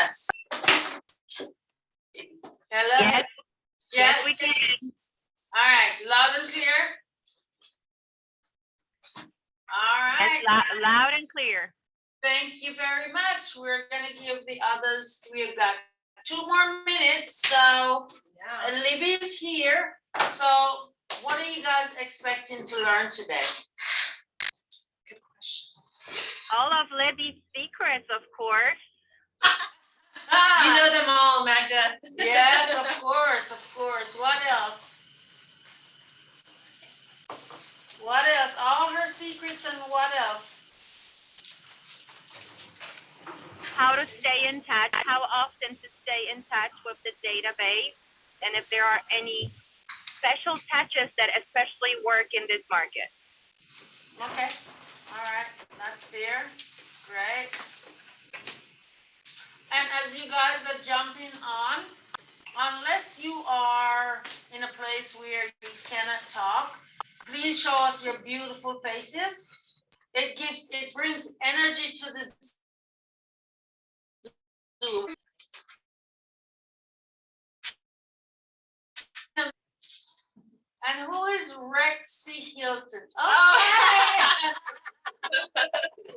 us? Hello? Yes, yes, we can. All right, loud and clear? All right. Yes, loud and clear. Thank you very much. We're gonna give the others, we've got 2 more minutes, so Libby's here. So what are you guys expecting to learn today? Good question. All of Libby's secrets, of course. You know them all, Magda. Yes, of course, of course. What else? What else? All her secrets and what else? How to stay in touch, how often to stay in touch with the database, and if there are any special touches that especially work in this market. Okay, all right, that's fair. Great. And as you guys are jumping on, unless you are in a place where you cannot talk, please show us your beautiful faces. It brings energy to this Zoom. And who is Rexy Hilton? Oh,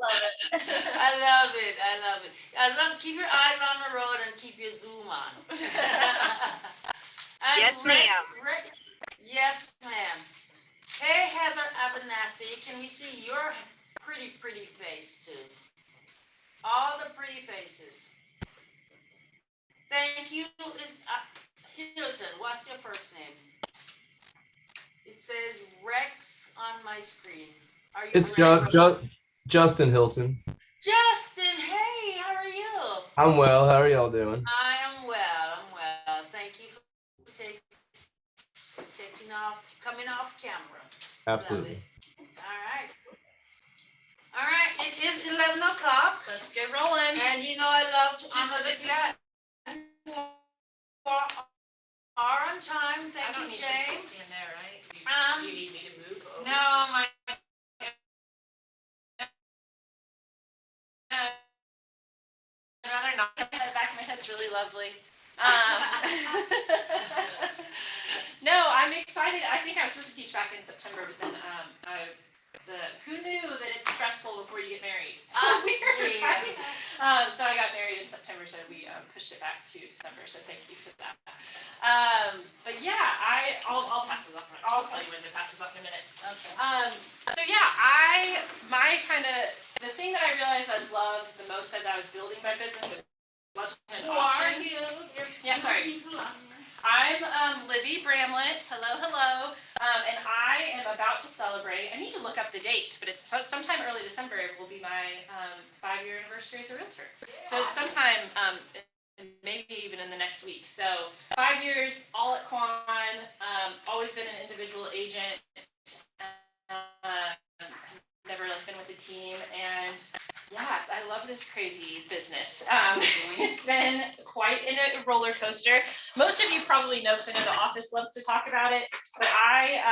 Love it. I love it. I love it. I love. Keep your eyes on the road and keep your zoom on. And Yes, ma'am. Yes, ma'am. Hey, Heather Abernathy, can we see your pretty face too? All the pretty faces. Thank you. Is Hilton? What's your first name? It says Rex on my screen. Are you? It's Justin Hilton. Justin, hey, how are you? I'm well. How are y'all doing? I am well. I'm well. Thank you for coming off camera. Absolutely. All right. It is 11 o'clock. Let's get rolling. And you know I love to honor the people who are on time. Thank you, James. Stand there, right? Do you need me to move over? No, my I'd rather not. The back of my head's really lovely. No, I'm excited. I think I was supposed to teach back in September, but then who knew that it's stressful before you get married? So weird, yeah. right? So I got married in September, so we pushed it back to December. So thank you for that. But yeah, I'll pass this off. I'll tell you when to pass this off in a minute. Okay. So yeah, the thing that I realized I loved the most as I was building my business wasn't an Who are option. you? Yeah, sorry. I'm Libby Bramlet. Hello. And I am about to celebrate. I need to look up the date, but it's sometime early December. It will be my 5-year anniversary as a realtor. So it's sometime, maybe even in the next week. So 5 years, all at Quan. Always been an individual agent. Never been with a team, and yeah, I love this crazy business. It's been quite a roller coaster. Most of you probably know, because I know The Office loves to talk about it, but I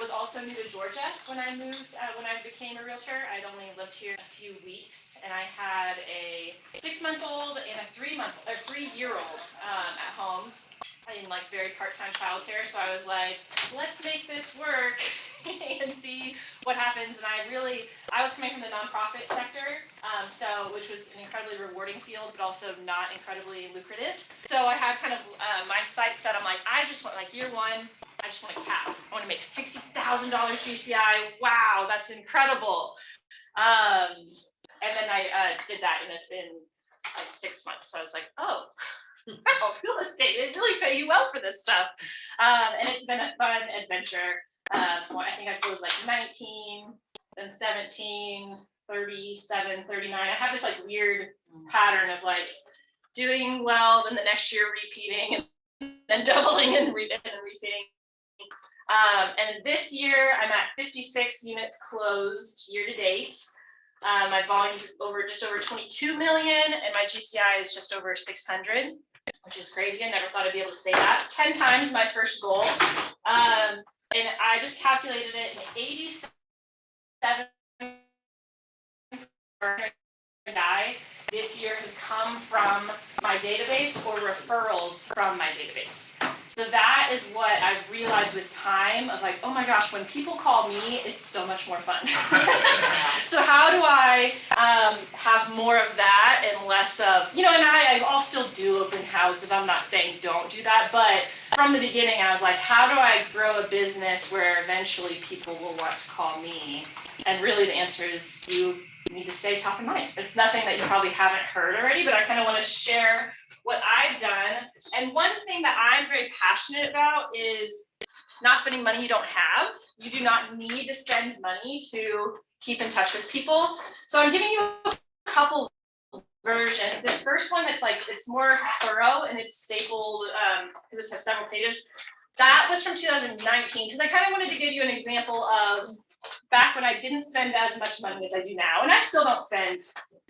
was also new to Georgia when I moved, when I became a realtor. I'd only lived here a few weeks, and I had a 6-month-old and a 3-year-old at home in like very part-time childcare. So I was like, let's make this work and see what happens. And I was coming from the nonprofit sector, which was an incredibly rewarding field, but also not incredibly lucrative. So I had kind of my sights set. I'm like, I just want, like, year one, I just want a cap. I want to make $60,000 GCI. Wow, that's incredible. And then I did that, and it's been like 6 months. So I was like, oh, real estate, they really pay you well for this stuff. And it's been a fun adventure. I think I closed like 19, then 17, 37, 39. I have this like weird pattern of like doing well, then the next year repeating, and then doubling and repeating. And this year I'm at 56 units closed year to date. My volume is just over 22 million, and my GCI is just over 600, which is crazy. I never thought I'd be able to say that. 10 times my first goal. And I just calculated it, and 87 die this year has come from my database or referrals from my database. So that is what I've realized with time of like, oh my gosh, when people call me, it's so much more fun. So how do I have more of that and less of, and I'll still do open houses. I'm not saying don't do that, but from the beginning, I was like, how do I grow a business where eventually people will want to call me? And really the answer is you need to stay top of mind. It's nothing that you probably haven't heard already, but I kind of want to share what I've done. And one thing that I'm very passionate about is not spending money you don't have. You do not need to spend money to keep in touch with people. So I'm giving you a couple versions. This first one, it's more thorough and it's stapled because it has several pages. That was from 2019 because I kind of wanted to give you an example of back when I didn't spend as much money as I do now. And I still don't spend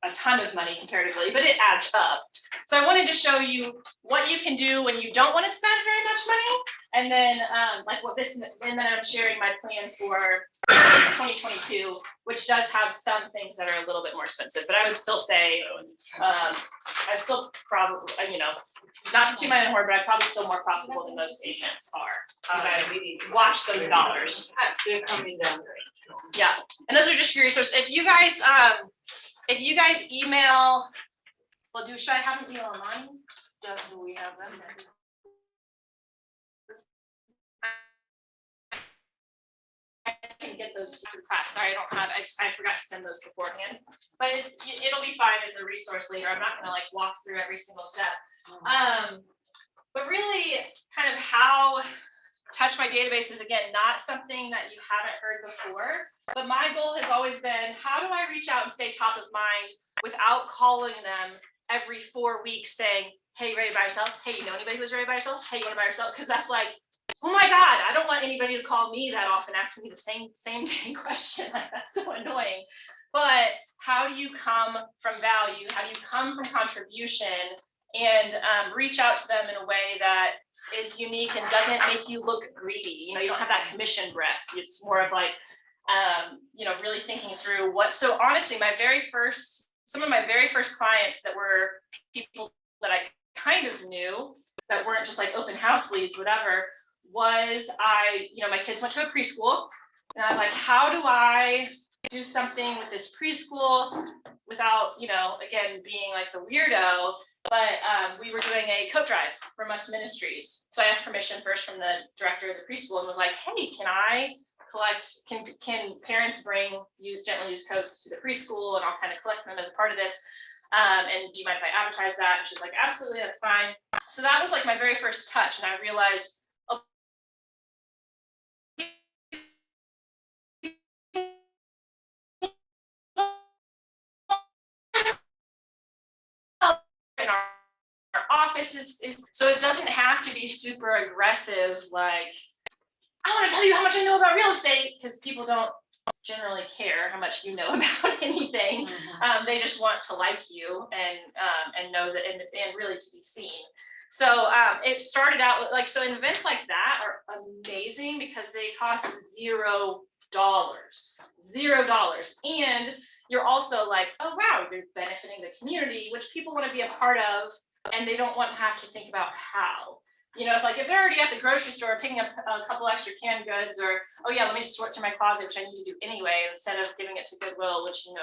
a ton of money comparatively, but it adds up. So I wanted to show you what you can do when you don't want to spend very much money. And then and then I'm sharing my plan for 2022, which does have some things that are a little bit more expensive, but I would still say, I'm still probably, not to toot my own horn, but I'm probably still more profitable than most agents are. I watch those dollars. They're coming down. Yeah, and those are just your resources. If you guys email, should I have them email mine? Do we have them? I can get those to class. Sorry, I forgot to send those beforehand. But it'll be fine as a resource later. I'm not gonna walk through every single step. But really kind of how touch my database is, again, not something that you haven't heard before, but my goal has always been, how do I reach out and stay top of mind without calling them every 4 weeks saying, hey, you ready to buy yourself? Hey, you know anybody who's ready to buy yourself? Hey, you want to buy yourself? Because that's like, oh my God, I don't want anybody to call me that often asking me the same dang question. That's so annoying. But how do you come from value? How do you come from contribution and reach out to them in a way that is unique and doesn't make you look greedy? You don't have that commission breath. It's more of like, really thinking through what. So honestly, some of my very first clients that were people that I kind of knew that weren't just like open house leads, whatever, was my kids went to a preschool and I was like, how do I do something with this preschool without, again, being like the weirdo? But we were doing a coat drive for Must Ministries. So I asked permission first from the director of the preschool and was like, hey, can I collect, can parents bring gently used coats to the preschool and I'll kind of collect them as a part of this. And do you mind if I advertise that? And she's like, absolutely, that's fine. So that was like my very first touch. And I realized, in our office is so it doesn't have to be super aggressive, like, I want to tell you how much I know about real estate, because people don't generally care how much you know about anything. They just want to like you and know that and really to be seen. So it started out with so events like that are amazing because they cost $0. And you're also like, oh wow, you're benefiting the community, which people want to be a part of, and they don't want to have to think about how. If they're already at the grocery store picking up a couple extra canned goods, or, oh yeah, let me sort through my closet, which I need to do anyway, instead of giving it to Goodwill, which who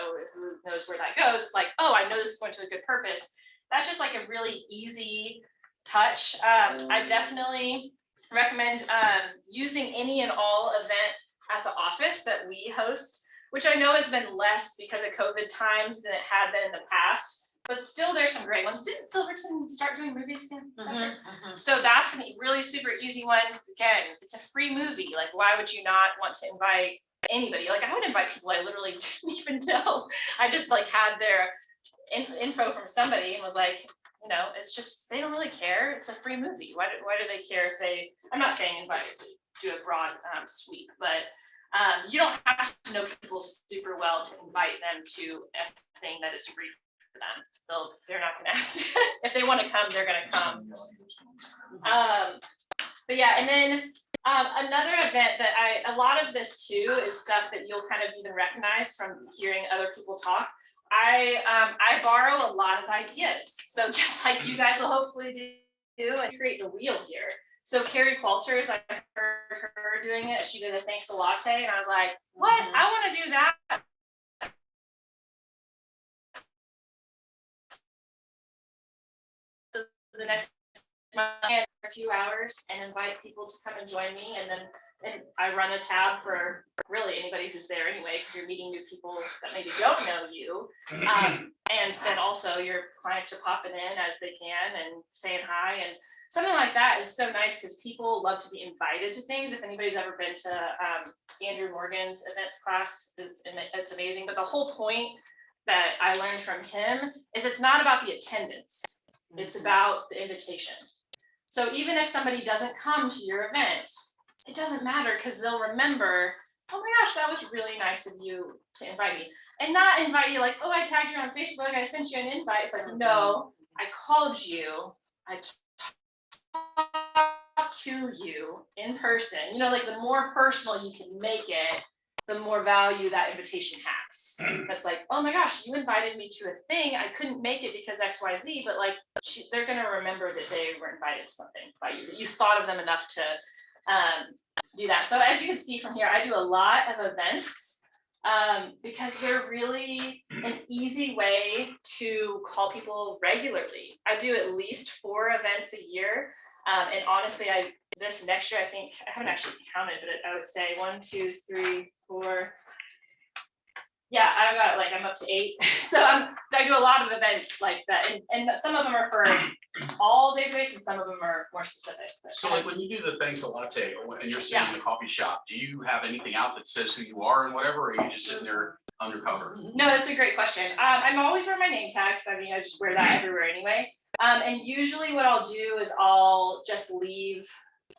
knows where that goes. It's like, oh, I know this is going to a good purpose. That's just like a really easy touch. I definitely recommend using any and all event at the office that we host, which I know has been less because of COVID times than it had been in the past. But still, there's some great ones. Didn't Silverton start doing movies again? So that's a really super easy one. Because again, it's a free movie. Like, why would you not want to invite anybody? Like, I would invite people I literally didn't even know. I just had their info from somebody and was like, it's just, they don't really care. It's a free movie. Why do they care if they? I'm not saying invite to do a broad sweep, but you don't have to know people super well to invite them to a thing that is free for them. They're not going to ask. If they want to come, they're going to come. But yeah, and then another event that a lot of this too is stuff that you'll kind of even recognize from hearing other people talk. I borrow a lot of ideas. So just like you guys will hopefully do and create the wheel here. So Carrie Qualters, I heard her doing it. She did a thanks a latte, and I was like, what? I want to do that. So the next month, a few hours and invite people to come and join me, and I run a tab for really anybody who's there anyway, because you're meeting new people that maybe don't know you. And then also your clients are popping in as they can and saying hi, and something like that is so nice because people love to be invited to things. If anybody's ever been to Andrew Morgan's events class, it's amazing. But the whole point that I learned from him is it's not about the attendance, it's about the invitation. So even if somebody doesn't come to your event, it doesn't matter because they'll remember, oh my gosh, that was really nice of you to invite me. And not invite you like, oh, I tagged you on Facebook, I sent you an invite. It's like, no, I called you, I talked to you in person. You know, like the more personal you can make it, the more value that invitation has. That's like, oh my gosh, you invited me to a thing. I couldn't make it because XYZ, but like they're gonna remember that they were invited to something by you, that you thought of them enough to do that. So as you can see from here, I do a lot of events because they're really an easy way to call people regularly. I do at least 4 events a year. And honestly, this next year, I think, I haven't actually counted, but I would say 1, 2, 3, 4. Yeah, I'm up to 8. So I do a lot of events like that. And some of them are for all database and some of them are more specific. So like when you do the thanks a latte and you're sitting in a coffee shop, do you have anything out that says who you are and whatever, or are you just sitting there undercover? No, that's a great question. I'm always wearing my name tags. I mean, I just wear that everywhere anyway. And usually what I'll do is I'll just leave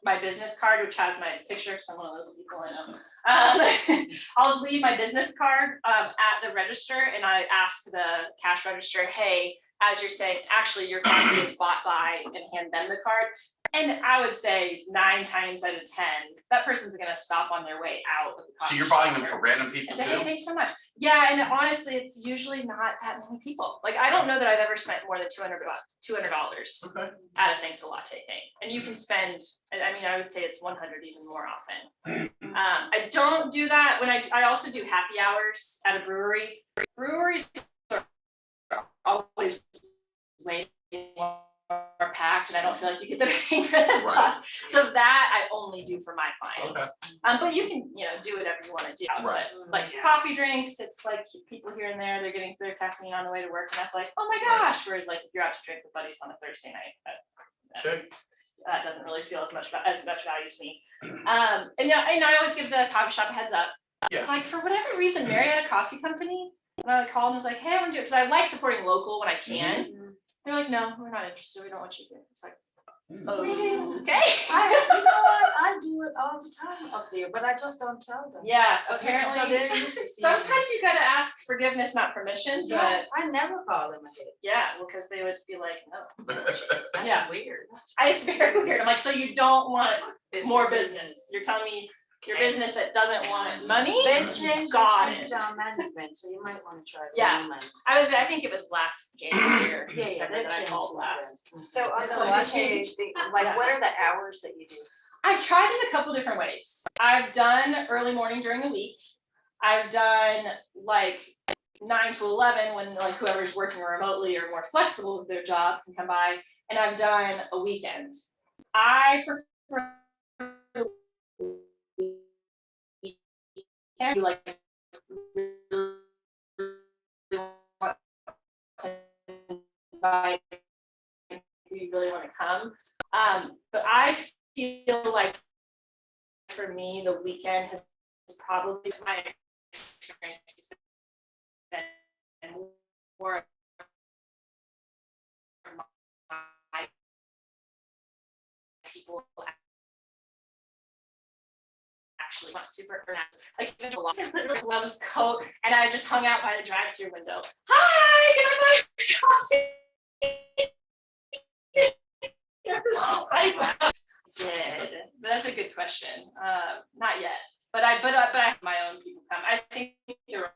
my business card, which has my picture, because I'm one of those people, I know. I'll leave my business card at the register, and I ask the cash register, hey, as you're saying, actually your coffee is bought by, and hand them the card. And I would say 9 times out of 10, that person's gonna stop on their way out of the coffee. So you're buying them for random people too? Hey, thanks so much. Yeah, and honestly, it's usually not that many people. Like I don't know that I've ever spent more than $200 at a thanks a latte thing. And you can spend, I mean, I would say it's 100 even more often. I don't do that when I also do happy hours at a brewery. Breweries are always way more packed, and I don't feel like you get the bang for the buck. So that I only do for my clients. But you can, do whatever you want to do. Right. But like coffee drinks, it's like people here and there, they're getting their caffeine on the way to work, and that's like, oh my gosh. Whereas like if you're out to drink with buddies on a Thursday night, that doesn't really feel as much value to me. And I always give the coffee shop a heads up. Yeah. It's like for whatever reason, Marietta Coffee Company, and I called and was like, hey, I want to do it because I like supporting local when I can. They're like, no, we're not interested. We don't want you to. It's like, okay. I do it all the time up there, but I just don't tell them. Yeah, apparently. So they're used to seeing Sometimes you got to ask forgiveness, not permission. Yeah, But I never call them ahead. yeah, well, because they would be like, no. That's weird. It's very weird. I'm like, so you don't want more business? You're telling me your business that doesn't want money? They changed Got our it. management, so you might want to try. Yeah. I think it was last January. Yeah, December that that I changed called since last. So on That's the what I latte, like what are the hours that you do? I've tried it a couple different ways. I've done early morning during the week. I've done like 9 to 11 when like whoever's working remotely or more flexible with their job can come by. And I've done a weekend. I prefer like you really want to come. But I feel like for me, the weekend has probably my experience been more my people actually not super nice. Like even literally loves Coke, and I just hung out by the drive-through window. Hi, can I buy coffee? Did, but that's a good question. Not yet, but I have my own people come. I think you're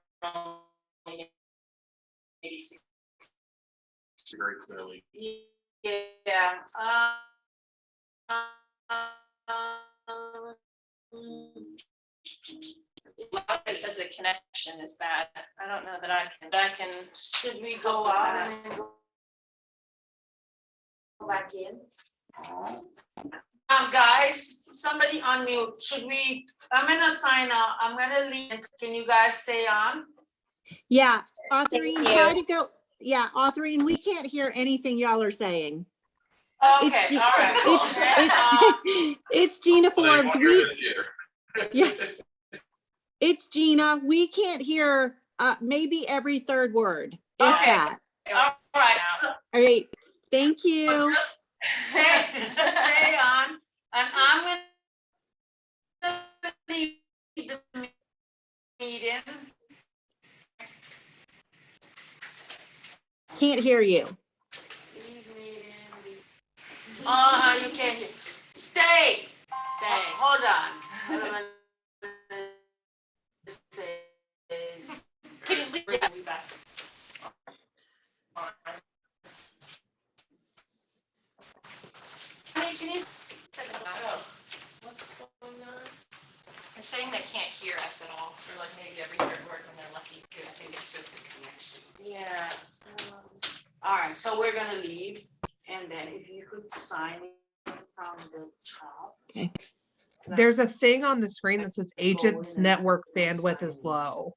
very clearly. Yeah. It says the connection is bad. I don't know that I can. Should we go out and then go back in? Guys, somebody unmute. Should we, I'm gonna sign out. I'm gonna leave. Can you guys stay on? Yeah, Authorine, you. try to go. Yeah, Authorine, we can't hear anything y'all are saying. Okay, all right. It's Gina Well, Forbes. they won't hear this year. Yeah. It's Gina. We can't hear maybe every third word, if Okay. that. All right, so All right. Thank you. just stay on, and I'm gonna leave the meeting. Can't hear you. You can't hear. Stay. Hold on. Can you leave? Yeah. Be back. What's going on? They're saying they can't hear us at all, or like maybe every third word when they're lucky too. I think it's just the connection. Yeah. All right, so we're gonna leave, and then if you could sign it from the top. Okay. There's a thing on the screen that says agent's network bandwidth is low.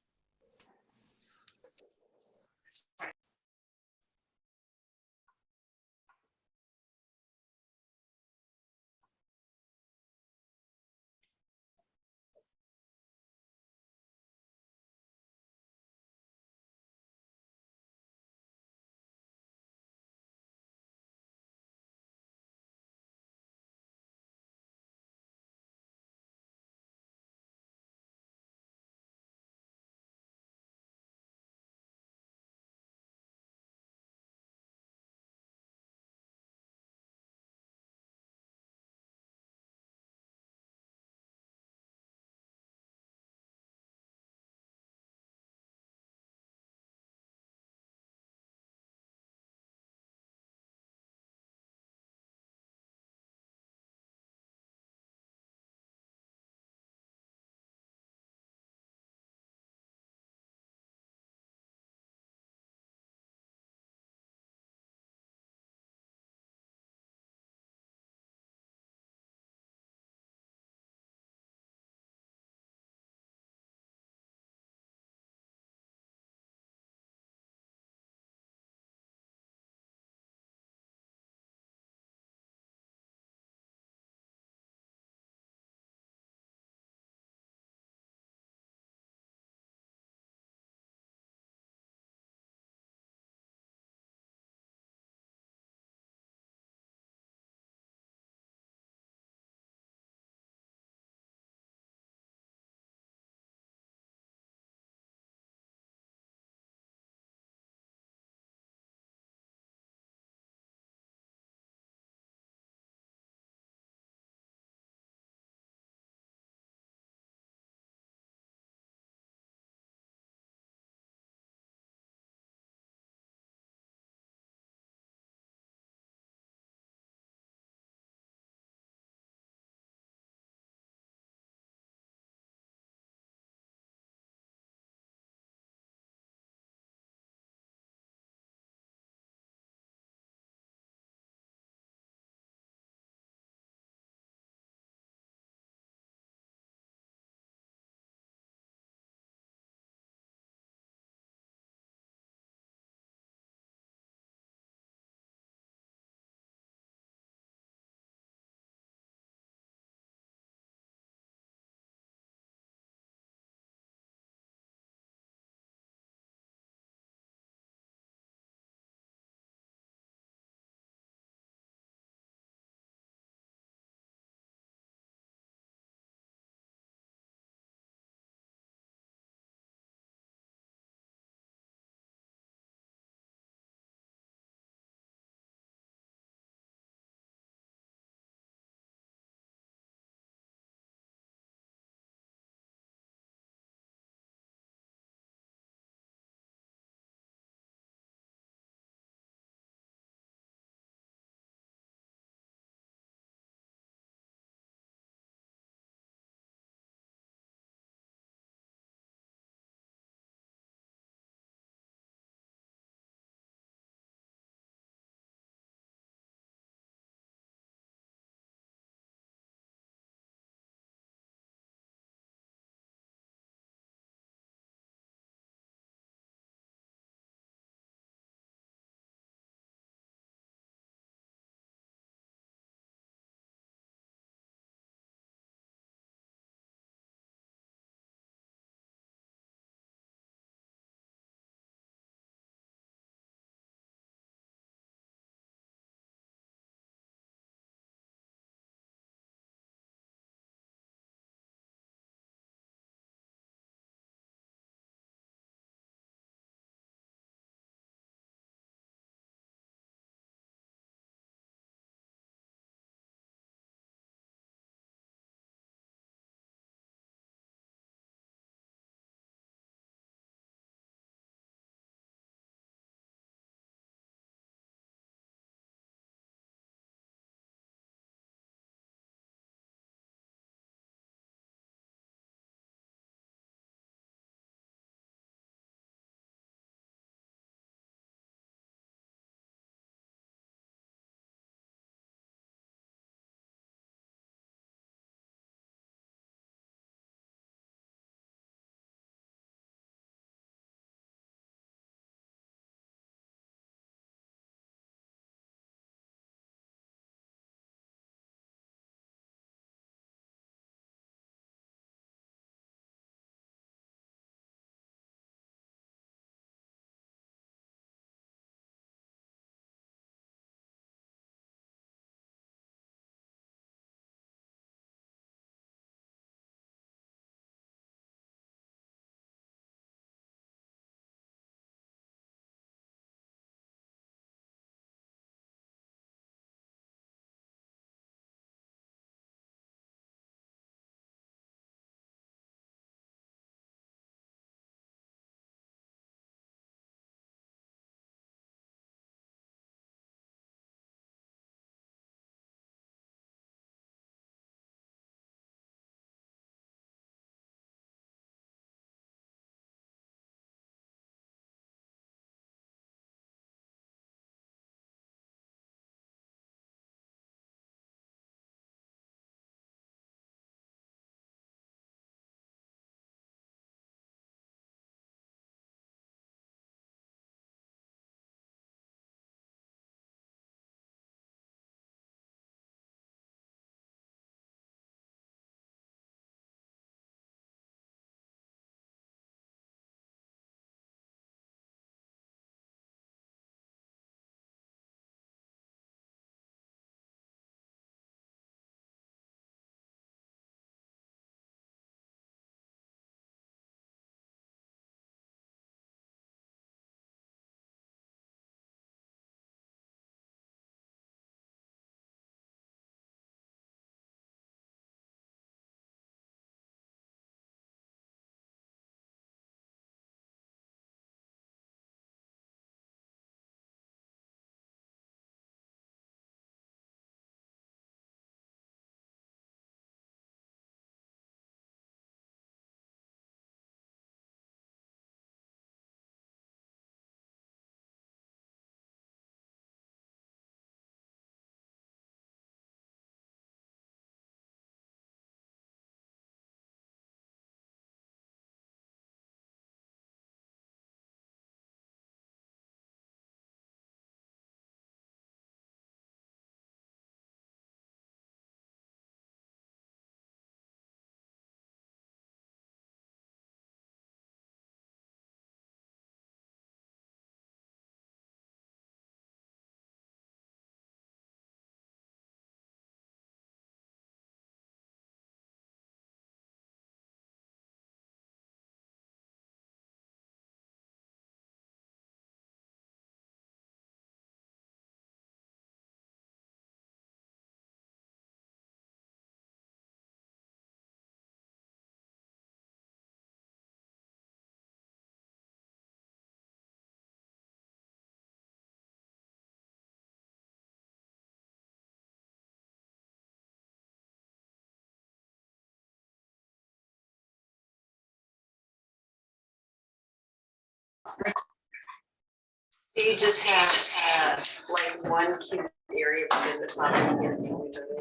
Do you just have like one cute area within the top?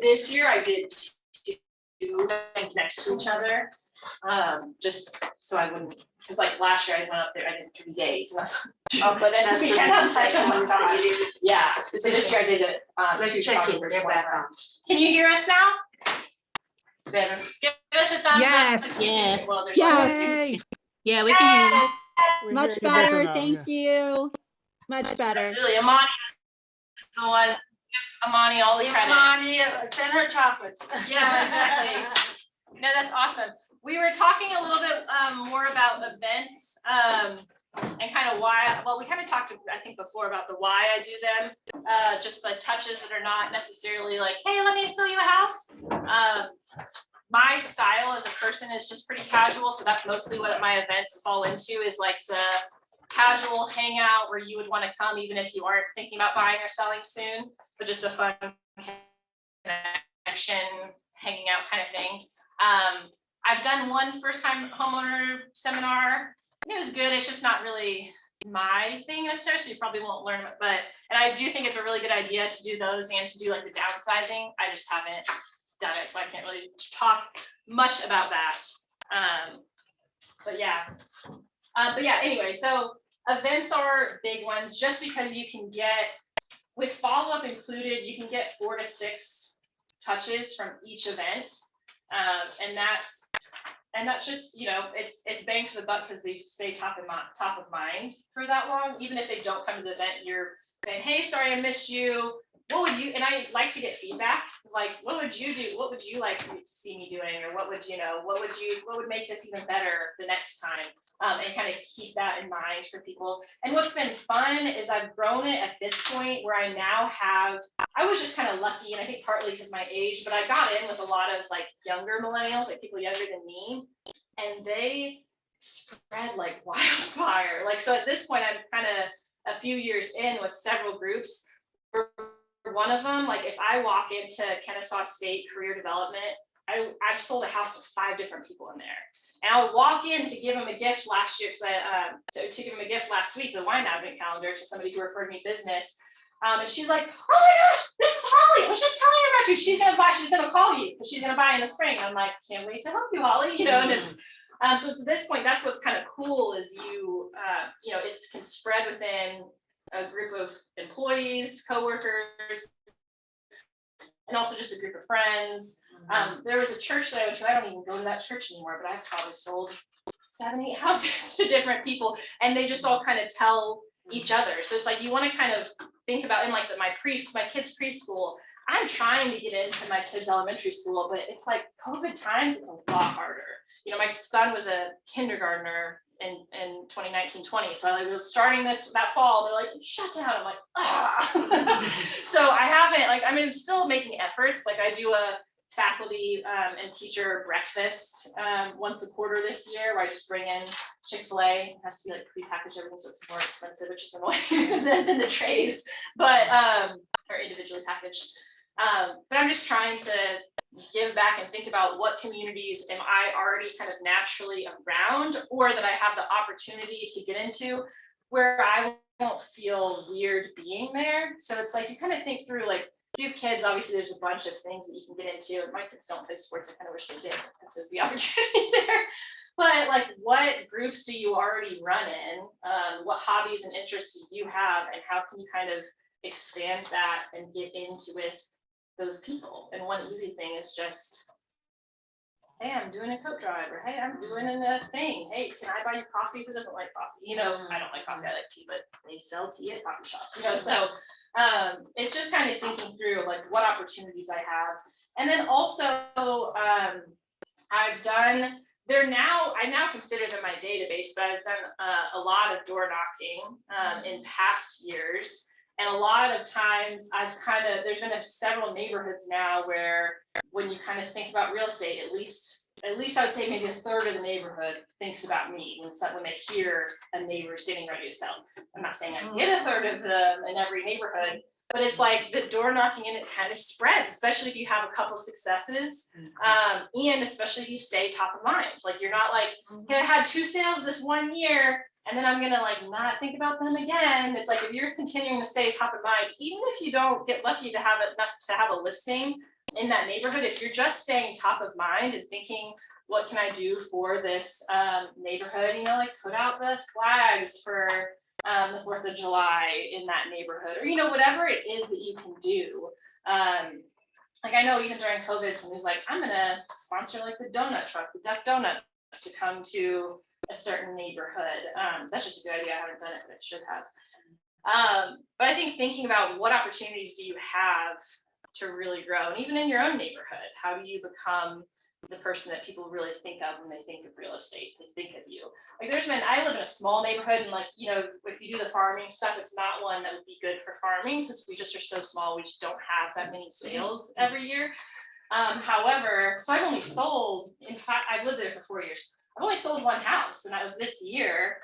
This year I did two next to each other, just so I wouldn't, because like last year I went up there, I did 3 days. And I was like, but then That's we the can't have such a second ones that you do. Yeah, so this year I did it. Let's 2 check in, photographers they're one back time. on. Can you hear us now? Better. Give us a thumbs Yes. up. Yes. Well, there's Yes. Yay. Yeah, we can hear you. We're Much hearing you better better. now, Thank yes. you. Much better. Absolutely. Amani is the one. Give Amani all the credit. Money, send her chocolates. Yeah, exactly. No, that's awesome. We were talking a little bit more about events and kind of why, well, we kind of talked, I think, before about the why I do them, just the touches that are not necessarily like, hey, let me sell you a house. My style as a person is just pretty casual, so that's mostly what my events fall into, is like the casual hangout where you would want to come even if you aren't thinking about buying or selling soon, but just a fun connection, hanging out kind of thing. I've done one first-time homeowner seminar. It was good. It's just not really my thing necessarily, so you probably won't learn it. But and I do think it's a really good idea to do those and to do like the downsizing. I just haven't done it, so I can't really talk much about that. But yeah, anyway, so events are big ones just because you can get, with follow-up included, you can get 4 to 6 touches from each event. And that's just, you know, it's bang for the buck because they stay top of mind for that long. Even if they don't come to the event, you're saying, hey, sorry, I missed you. What would you, and I like to get feedback, like, what would you do? What would you like to see me doing? Or what would make this even better the next time? And kind of keep that in mind for people. And what's been fun is I've grown it at this point where I now have, I was just kind of lucky, and I think partly because my age, but I got in with a lot of like younger millennials, like people younger than me, and they spread like wildfire. Like, so at this point, I'm kind of a few years in with several groups. One of them, like if I walk into Kennesaw State Career Development, I've sold a house to 5 different people in there. And I'll walk in to give them a gift last year, because to give them a gift last week, the wine advent calendar, to somebody who referred me business. And she's like, oh my gosh, this is Holly. I was just telling her about you. She's gonna call you because she's gonna buy in the spring. I'm like, can't wait to help you, Holly. You know, and it's so to this point, that's what's kind of cool is you know, it can spread within a group of employees, coworkers, and also just a group of friends. There was a church that I went to. I don't even go to that church anymore, but I've probably sold 7, 8 houses to different people, and they just all kind of tell each other. So it's like you want to kind of think about in like my kids' preschool. I'm trying to get into my kids' elementary school, but it's like COVID times. It's a lot harder. You know, my son was a kindergartner in 2019-20. So I was starting this that fall. They're like, shut down. I'm like, ah. So I haven't, like, I mean, I'm still making efforts. Like I do a faculty and teacher breakfast once a quarter this year, where I just bring in Chick-fil-A. It has to be like prepackaged everything, so it's more expensive, which is annoying than the trays, but or individually packaged. But I'm just trying to give back and think about what communities am I already kind of naturally around, or that I have the opportunity to get into where I won't feel weird being there. So it's like you kind of think through, like, if you have kids, obviously there's a bunch of things that you can get into. And my kids don't play sports. I kind of wish they did, because there's the opportunity there. But like, what groups do you already run in? What hobbies and interests do you have? And how can you kind of expand that and get into with those people? And one easy thing is just, hey, I'm doing a coat drive, or hey, I'm doing a thing. Hey, can I buy you coffee? Who doesn't like coffee? You know, I don't like coffee, I like tea, but they sell tea at coffee shops, you know, so it's just kind of thinking through like what opportunities I have. And then also I now consider them my database, but I've done a lot of door knocking in past years. And a lot of times there's been several neighborhoods now where when you kind of think about real estate, at least I would say maybe a third of the neighborhood thinks about me when they hear a neighbor's getting ready to sell. I'm not saying I get a third of them in every neighborhood, but it's like the door knocking and it kind of spreads, especially if you have a couple successes, and especially if you stay top of mind. Like you're not like, hey, I had 2 sales this one year, and then I'm gonna like not think about them again. It's like if you're continuing to stay top of mind, even if you don't get lucky to have enough to have a listing in that neighborhood, if you're just staying top of mind and thinking, what can I do for this neighborhood? You know, like put out the flags for the 4th of July in that neighborhood, or, you know, whatever it is that you can do. Like I know even during COVID, somebody's like, I'm gonna sponsor like the donut truck, the Duck Donuts, to come to a certain neighborhood. That's just a good idea. I haven't done it, but I should have. But I think thinking about what opportunities do you have to really grow, and even in your own neighborhood, how do you become the person that people really think of when they think of real estate? They think of you. Like I live in a small neighborhood, and like, you know, if you do the farming stuff, it's not one that would be good for farming because we just are so small. We just don't have that many sales every year. However, so I've only sold, in fact, I've lived there for 4 years. I've only sold one house, and that was this year.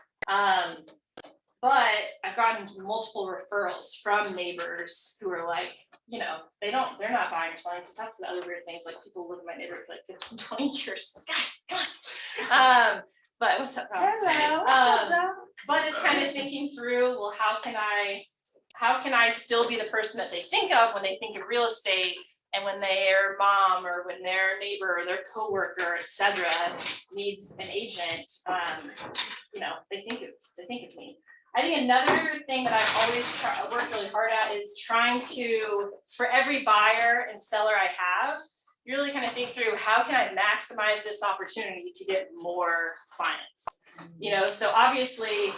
But I've gotten multiple referrals from neighbors who are like, you know, they're not buying or selling, because that's the other weird things. Like people live in my neighborhood for like 15, 20 years. Guys, come on. But what's up? Hello. But it's kind of thinking through, well, how can I still be the person that they think of when they think of real estate, and when their mom or when their neighbor or their coworker, et cetera, needs an agent, you know, they think of me. I think another thing that I've always worked really hard at is trying to, for every buyer and seller I have, you really kind of think through, how can I maximize this opportunity to get more clients? You know, so obviously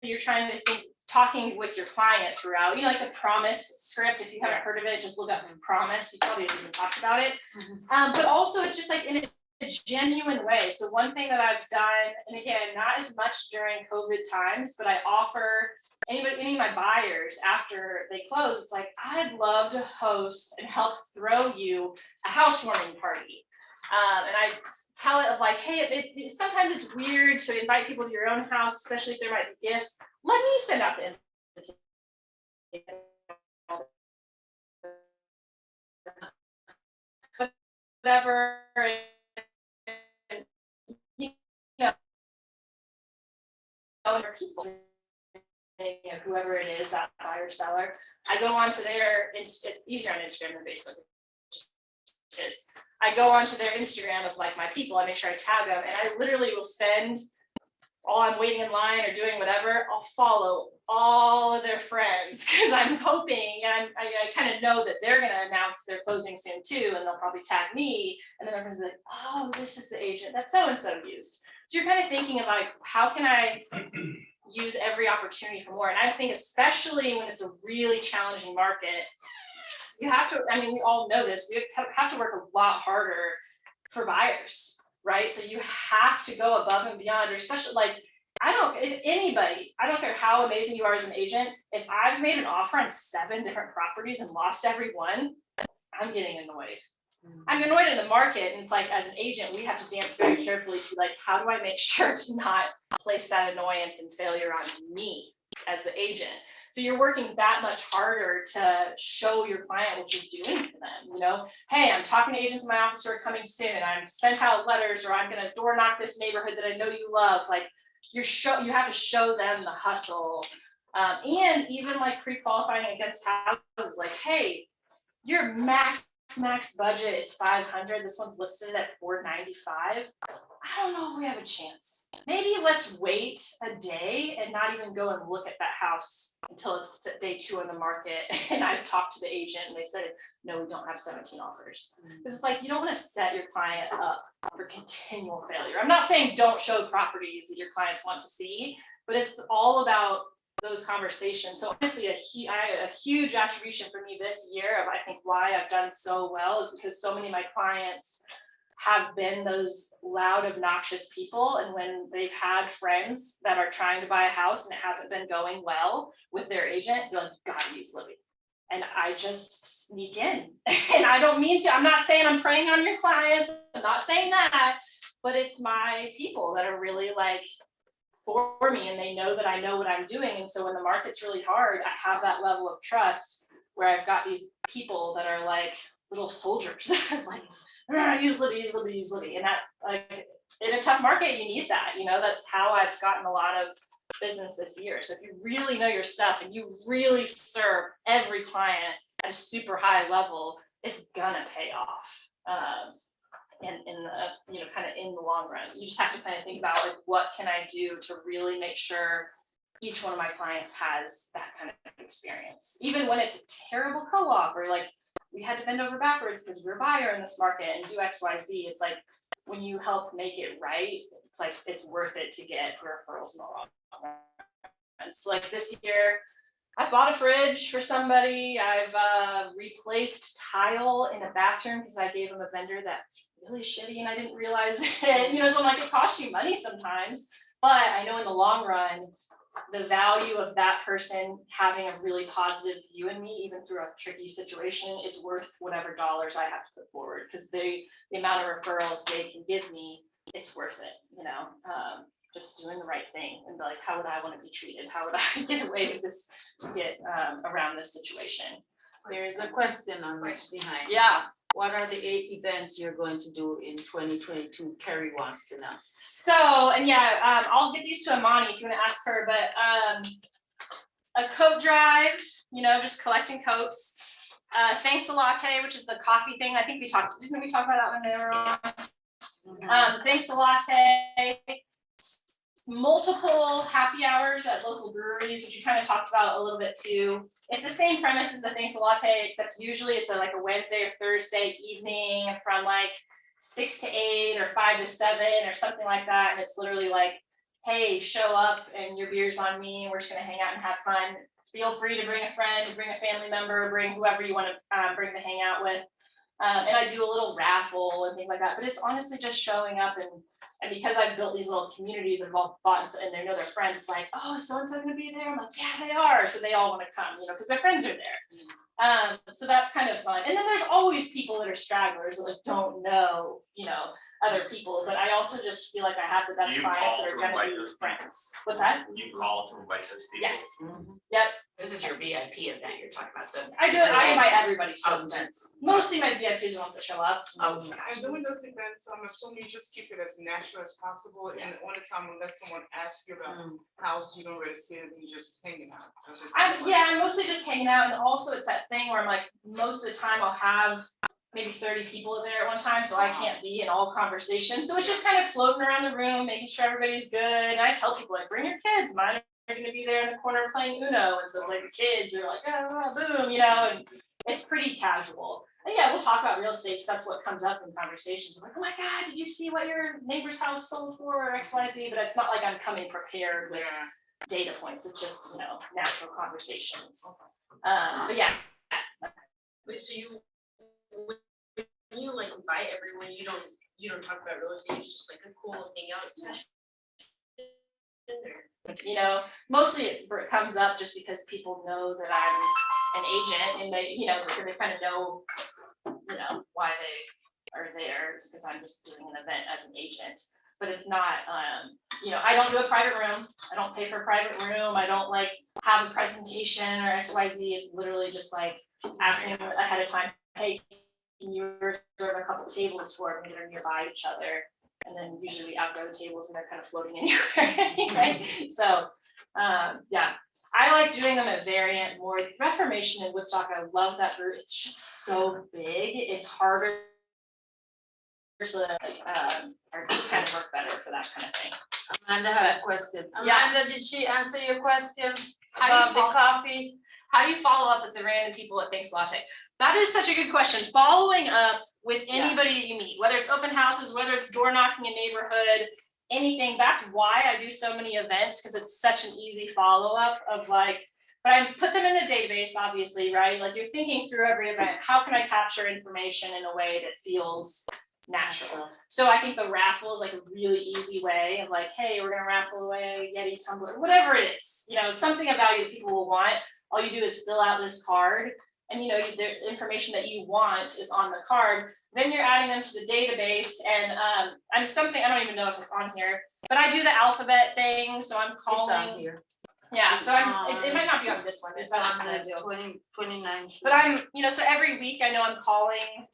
you're trying to think, talking with your client throughout, you know, like the promise script. If you haven't heard of it, just look up promise. You probably haven't even talked about it. But also it's just like in a genuine way. So one thing that I've done, and again, not as much during COVID times, but I offer any of my buyers after they close, it's like, I'd love to host and help throw you a housewarming party. And I tell it of like, hey, sometimes it's weird to invite people to your own house, especially if there might be gifts. Let me send out the invitation. Whatever. People, you know, whoever it is, that buyer seller, I go onto their, it's easier on Instagram than Facebook. I go onto their Instagram of like my people, I make sure I tag them, and I literally will spend, while I'm waiting in line or doing whatever, I'll follow all of their friends, because I'm hoping, and I kind of know that they're going to announce their closing soon too, and they'll probably tag me, and then everyone's like, oh, this is the agent that so-and-so used. So you're kind of thinking of like, how can I use every opportunity for more? And I think especially when it's a really challenging market, you have to, I mean, we all know this, we have to work a lot harder for buyers, right? So you have to go above and beyond, or especially like, I don't care how amazing you are as an agent, if I've made an offer on 7 different properties and lost every one, I'm getting annoyed. I'm annoyed in the market, and it's like, as an agent, we have to dance very carefully to like, how do I make sure to not place that annoyance and failure on me as the agent? So you're working that much harder to show your client what you're doing for them. You know, hey, I'm talking to agents in my office who are coming soon. I'm sent out letters, or I'm going to door knock this neighborhood that I know you love. Like you have to show them the hustle, and even like pre-qualifying against houses. Like, hey, your max budget is 500. This one's listed at 495. I don't know if we have a chance. Maybe let's wait a day and not even go and look at that house until it's day 2 on the market. And I've talked to the agent and they said, no, we don't have 17 offers. It's like, you don't want to set your client up for continual failure. I'm not saying don't show properties that your clients want to see, but it's all about those conversations. So honestly, a huge attribution for me this year of I think why I've done so well is because so many of my clients have been those loud, obnoxious people. And when they've had friends that are trying to buy a house and it hasn't been going well with their agent, they're like, you gotta use Libby. And I just sneak in. And I don't mean to, I'm not saying I'm preying on your clients. I'm not saying that, but it's my people that are really like for me, and they know that I know what I'm doing. And so when the market's really hard, I have that level of trust where I've got these people that are like little soldiers. Like, use Libby. And that, like, in a tough market, you need that, that's how I've gotten a lot of business this year. So if you really know your stuff and you really serve every client at a super high level, it's gonna pay off. In the, kind of in the long run, you just have to kind of think about like, what can I do to really make sure each one of my clients has that kind of experience, even when it's a terrible co-op or like we had to bend over backwards because we're a buyer in this market and do XYZ. It's like when you help make it right, it's like it's worth it to get referrals in the long run. And so like this year, I bought a fridge for somebody. I've replaced tile in a bathroom because I gave them a vendor that's really shitty and I didn't realize it. So I'm like, it costs you money sometimes, but I know in the long run, the value of that person having a really positive view in me, even through a tricky situation, is worth whatever dollars I have to put forward, because the amount of referrals they can give me, it's worth it, just doing the right thing and be like, how would I want to be treated? How would I get away with this, to get around this situation? There's a question on this behind. Yeah. What are the 8 events you're going to do in 2022? Carrie wants to know. So, and yeah, I'll get these to Amani if you want to ask her, but a coat drive, just collecting coats. Thanks a latte, which is the coffee thing. I think didn't we talk about that when they were on? Thanks a latte. Multiple happy hours at local breweries, which you kind of talked about a little bit too. It's the same premise as the Thanks a Latte, except usually it's like a Wednesday or Thursday evening from like 6 to 8 or 5 to 7 or something like that. And it's literally like, hey, show up and your beer's on me and we're just gonna hang out and have fun. Feel free to bring a friend, bring a family member, bring whoever you want to bring to hang out with. And I do a little raffle and things like that, but it's honestly just showing up and because I've built these little communities and all bought and they know their friends, it's like, oh, so-and-so gonna be there. I'm like, yeah, they are. So they all want to come, because their friends are there. So that's kind of fun. And then there's always people that are stragglers that like don't know, other people. But I also just feel like I have the best clients that are gonna be friends. What's that? You call to invite those people? Yes. Yep. This is your VIP event you're talking about. So I invite everybody to those events. Mostly my VIPs are the ones that show up. And doing those events, I'm assuming you just keep it as natural as possible, and only time unless someone asks you about house, you don't really see it, you just hanging out. I'm mostly just hanging out, and also it's that thing where I'm like, most of the time I'll have maybe 30 people there at one time, so I can't be in all conversations. So it's just kind of floating around the room, making sure everybody's good. And I tell people like, bring your kids. Mine are going to be there in the corner playing Uno, and so it's like the kids are like, oh, boom, and it's pretty casual. And yeah, we'll talk about real estate because that's what comes up in conversations. I'm like, oh my God, did you see what your neighbor's house sold for, or XYZ? But it's not like I'm coming prepared with data points. It's just, natural conversations. But yeah. Wait, so when you like invite everyone, you don't talk about real estate, it's just like a cool hangout session? Mostly it comes up just because people know that I'm an agent and they, they kind of know, why they are there. It's because I'm just doing an event as an agent. But it's not, I don't do a private room. I don't pay for a private room. I don't like have a presentation or XYZ. It's literally just like asking them ahead of time, hey, can you reserve a couple tables for me that are nearby each other? And then usually we outgrow the tables and they're kind of floating anywhere anyway. So yeah, I like doing them at Variant more. Reformation in Woodstock, I love that route. It's just so big. It's harder to kind of work better for that kind of thing. Amanda had a question. Yeah. Amanda, did she answer your question How do you about the coffee? How do you follow up with the random people at Thanks Latte? That is such a good question. Following up with anybody that you meet, whether it's open houses, whether it's door knocking in neighborhood, anything. That's why I do so many events, because it's such an easy follow up of like, but I put them in the database, obviously, right? Like you're thinking through every event, how can I capture information in a way that feels natural? So I think the raffle is like a really easy way of like, hey, we're gonna raffle away a Yeti tumbler, whatever it is, it's something of value that people will want. All you do is fill out this card, and the information that you want is on the card. Then you're adding them to the database, and I don't even know if it's on here, but I do the alphabet thing, so I'm calling. It's on here. Yeah, so it might not be on this one. It's That's just on what I do. 29. But I'm, so every week I know I'm calling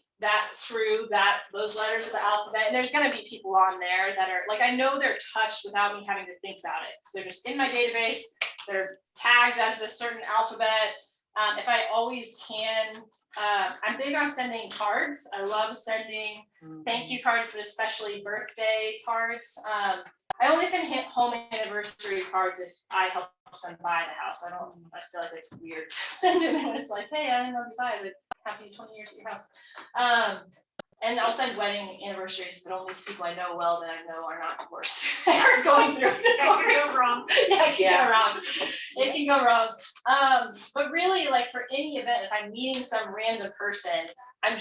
through those letters of the alphabet. And there's gonna be people on there that are like, I know they're touched without me having to think about it. So they're just in my database, they're tagged as the certain alphabet. If I always can, I'm big on sending cards. I love sending thank you cards, but especially birthday cards. I only send home anniversary cards if I help them buy the house. I feel like it's weird to send them when it's like, hey, I didn't know you buy it, but happy 20 years at your house. And I'll send wedding anniversaries, but only to people I know well that I know are not divorced. Are going through divorce. That could go wrong. Yeah, it can go wrong. It can go wrong. But really, like for any event, if I'm meeting some random person, I'm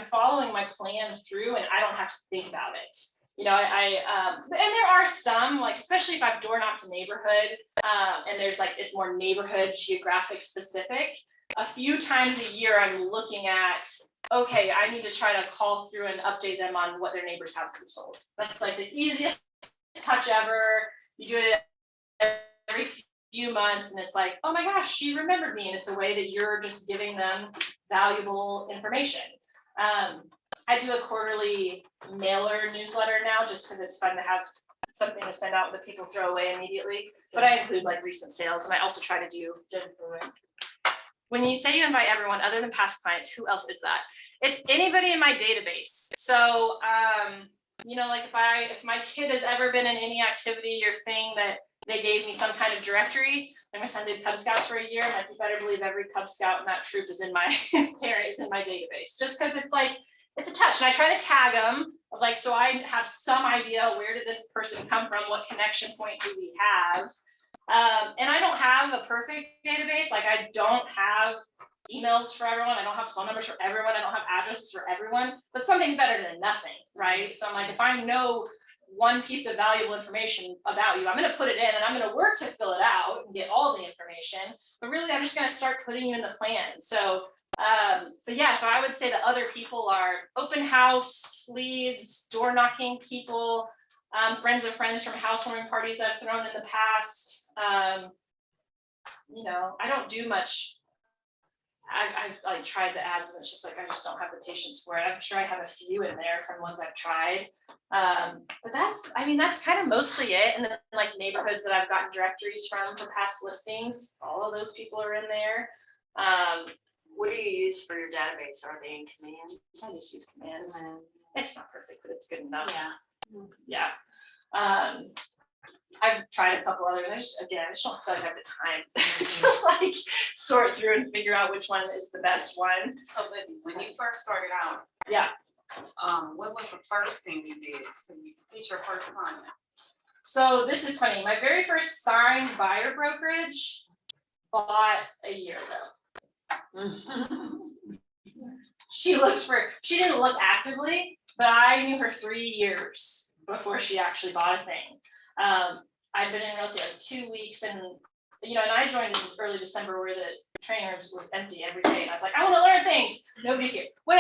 following my plan through, and I don't have to think about it. You know, and there are some, like, especially if I've door knocked a neighborhood, and there's like, it's more neighborhood geographic specific. A few times a year, I'm looking at, okay, I need to try to call through and update them on what their neighbor's houses have sold. That's like the easiest touch ever. You do it every few months, and it's like, oh my gosh, she remembered me. And it's a way that you're just giving them valuable information. I do a quarterly mailer newsletter now, just because it's fun to have something to send out that people throw away immediately. But I include like recent sales, and I also try to do. When you say you invite everyone other than past clients, who else is that? It's anybody in my database. So, you know, like if my kid has ever been in any activity or thing that they gave me some kind of directory, like my son did Cub Scouts for a year, and you better believe every Cub Scout in that troop is in my database, just because it's like, it's a touch. And I try to tag them, like, so I have some idea, where did this person come from? What connection point do we have? And I don't have a perfect database. Like, I don't have emails for everyone. I don't have phone numbers for everyone. I don't have addresses for everyone, but something's better than nothing, right? So I'm like, if I know one piece of valuable information about you, I'm going to put it in, and I'm going to work to fill it out and get all the information, but really I'm just going to start putting you in the plan. So, but yeah, so I would say the other people are open house leads, door knocking people, friends of friends from housewarming parties I've thrown in the past. You know, I don't do much. I've like tried the ads, and it's just like, I just don't have the patience for it. I'm sure I have a few in there from ones I've tried. But that's kind of mostly it. And then like neighborhoods that I've gotten directories from for past listings, all of those people are in there. What do you use for your database? Are they in Command? I just use Command. It's not perfect, but it's good enough. Yeah. I've tried a couple others. I just don't feel like I have the time to like sort through and figure out which one is the best one. So Libby, when you first started out, Yeah. what was the first thing you did to get your first client? So this is funny. My very first signed buyer brokerage bought a year ago. She didn't look actively, but I knew her 3 years before she actually bought a thing. I'd been in real estate like 2 weeks, and and I joined in early December where the training rooms was empty every day, and I was like, I want to learn things. Nobody's here. But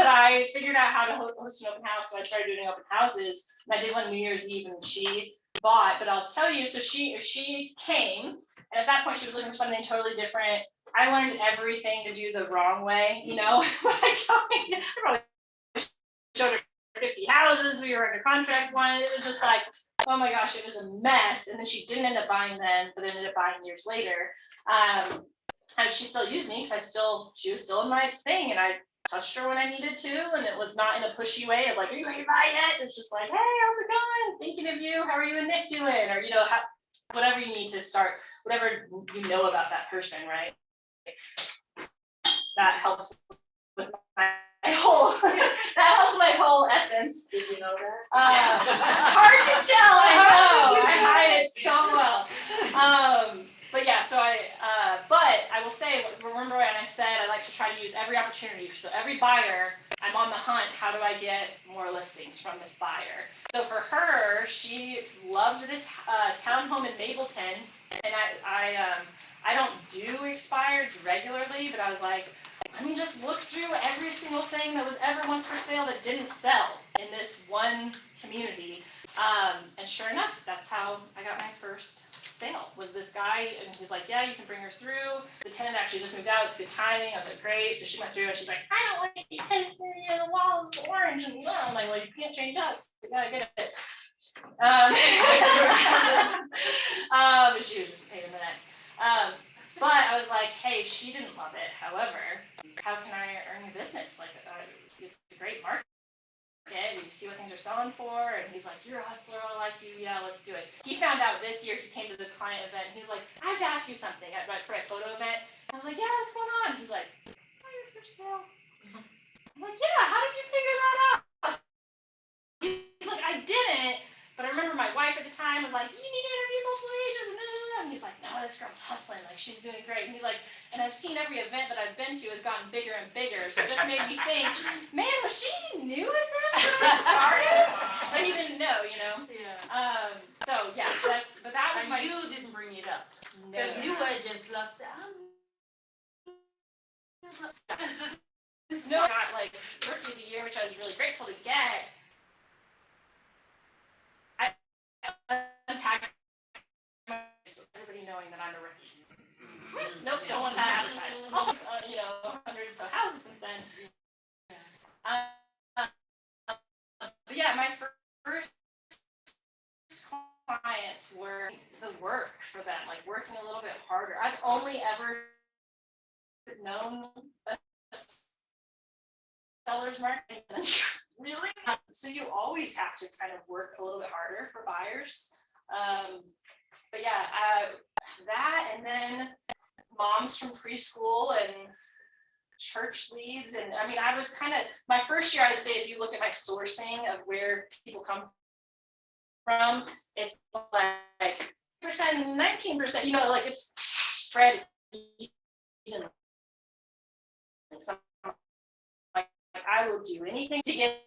I figured out how to host an open house, so I started doing open houses. And I did one New Year's Eve, and she bought. But I'll tell you, so she came, and at that point she was looking for something totally different. I learned everything to do the wrong way, I probably showed her 50 houses, we were under contract one. It was just like, oh my gosh, it was a mess. And then she didn't end up buying then, but ended up buying years later. And she still used me because she was still in my thing, and I touched her when I needed to, and it was not in a pushy way of like, are you ready to buy yet? It's just like, hey, how's it going? Thinking of you. How are you and Nick doing? Or whatever you need to start, whatever you know about that person, right? That helps with my whole essence. Did you know that? Hard to tell. I know. I hide it so well. But yeah, so but I will say, remember when I said I like to try to use every opportunity. So every buyer, I'm on the hunt. How do I get more listings from this buyer? So for her, she loved this townhome in Mableton, and I don't do expireds regularly, but I was like, let me just look through every single thing that was ever once for sale that didn't sell in this one community. And sure enough, that's how I got my first sale was this guy, and he's like, yeah, you can bring her through. The tenant actually just moved out. It's good timing. I was like, great. So she went through and she's like, I don't like it because the wall is orange and brown. I'm like, well, you can't change us. You gotta get it. But she was just a pain in the neck. But I was like, hey, she didn't love it. However, how can I earn your business? Like, it's a great market. You see what things are selling for, and he's like, you're a hustler, I like you, yeah, let's do it. He found out this year, he came to the client event, and he was like, I have to ask you something for a photo event. I was like, yeah, what's going on? He's like, is that your first sale? I was like, yeah, how did you figure that out? He's like, I didn't, but I remember my wife at the time was like, you need to interview multiple agents, and he's like, no, this girl's hustling, like, she's doing great. And he's like, and I've seen every event that I've been to has gotten bigger and bigger, so it just made me think, man, was she new at this when I started? But he didn't know, you know? Yeah. So yeah, but that was And my. you didn't bring it up, No. because new agents love to, No, I got like rookie of the year, which I was really grateful to get. I untagged everybody knowing that I'm a rookie. Nope, don't want that advertised. Also, you know, 100 or so houses since then. But yeah, my first clients were the work for them, like working a little bit harder. I've only ever known a seller's market. Really? So you always have to kind of work a little bit harder for buyers. But yeah, that, and then moms from preschool and church leads. And I mean, I was kind of, my first year, I'd say if you look at my sourcing of where people come from, it's like 19%, you know, like it's spread evenly. So like I will do anything to get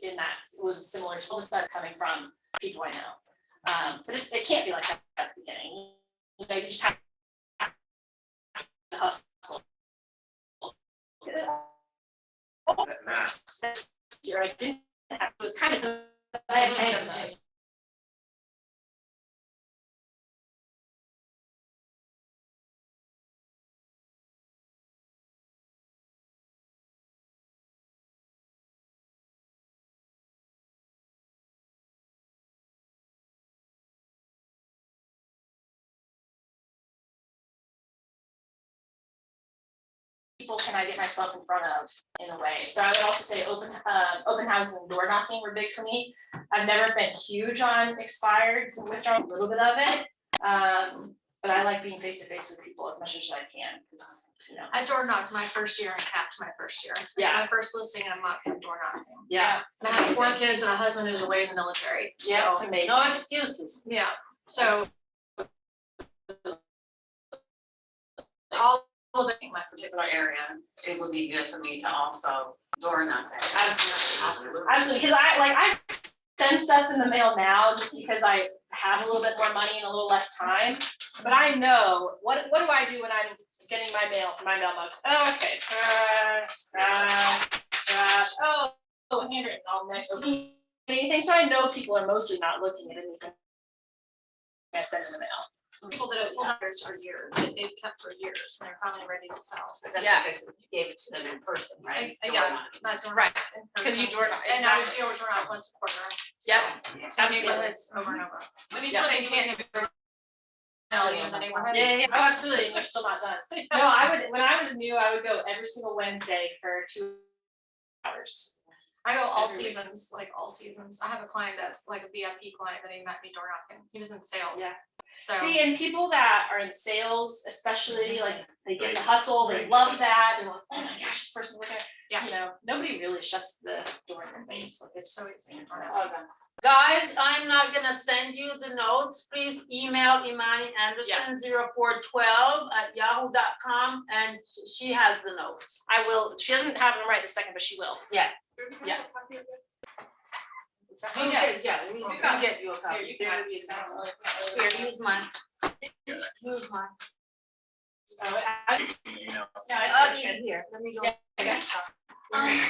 in that was similar to all the stuff coming from people I know. But it can't be like that at the beginning. You know, you just have to hustle. I didn't have, it was kind of people can I get myself in front of in a way. So I would also say open houses and door knocking were big for me. I've never been huge on expireds and withdrawing a little bit of it. But I like being face to face with people as much as I can, because you know. I door knocked my first year and capped my first year. Yeah. My first listing in a month from door knocking. Yeah. And I have 4 kids and a husband who's away in the military. Yeah, it's So, amazing. no excuses. yeah, so. All of it, my particular area, it would be good for me to also door knock that. Absolutely. Absolutely, because I send stuff in the mail now just because I have a little bit more money and a little less time. But I know what do I do when I'm getting my mail from my mailbox? Oh, okay. Trash. Oh, handwritten all next. Anything. So I know people are mostly not looking at anything I send in the mail. people that have letters for years, they've kept for years, and they're finally ready to sell. Yeah. Because you gave it to them in person, right? Yeah, not doing Right. in Because you person. door knock. And now we Exactly. door knock once a quarter. Yep. So Absolutely. neighborhoods over and over. When you Yeah. said You can't even tell you in the neighborhood. Yeah. Oh, absolutely. They're still not done. No, when I was new, I would go every single Wednesday for 2 hours. I go all Every week. seasons, like all seasons. I have a client that's like a VIP client that he met me door knocking. He was in sales. Yeah. So. See, and people that are in sales, especially, like, they get the hustle, they love that, they're like, oh my gosh, this person's working, Yeah. you know, nobody really shuts the door in their face, like, it's so easy. Okay. Guys, I'm not gonna send you the notes. Please email Imani Anderson 0412@yahoo.com, and she has the notes. I will, she doesn't have them right this second, but she will. Yeah. Yeah. Okay, yeah, we can get you a Here, copy. you can have these. Here, use mine. Use mine. Oh, Email. I'll it's leave good. it here. Let me go. Yeah, okay.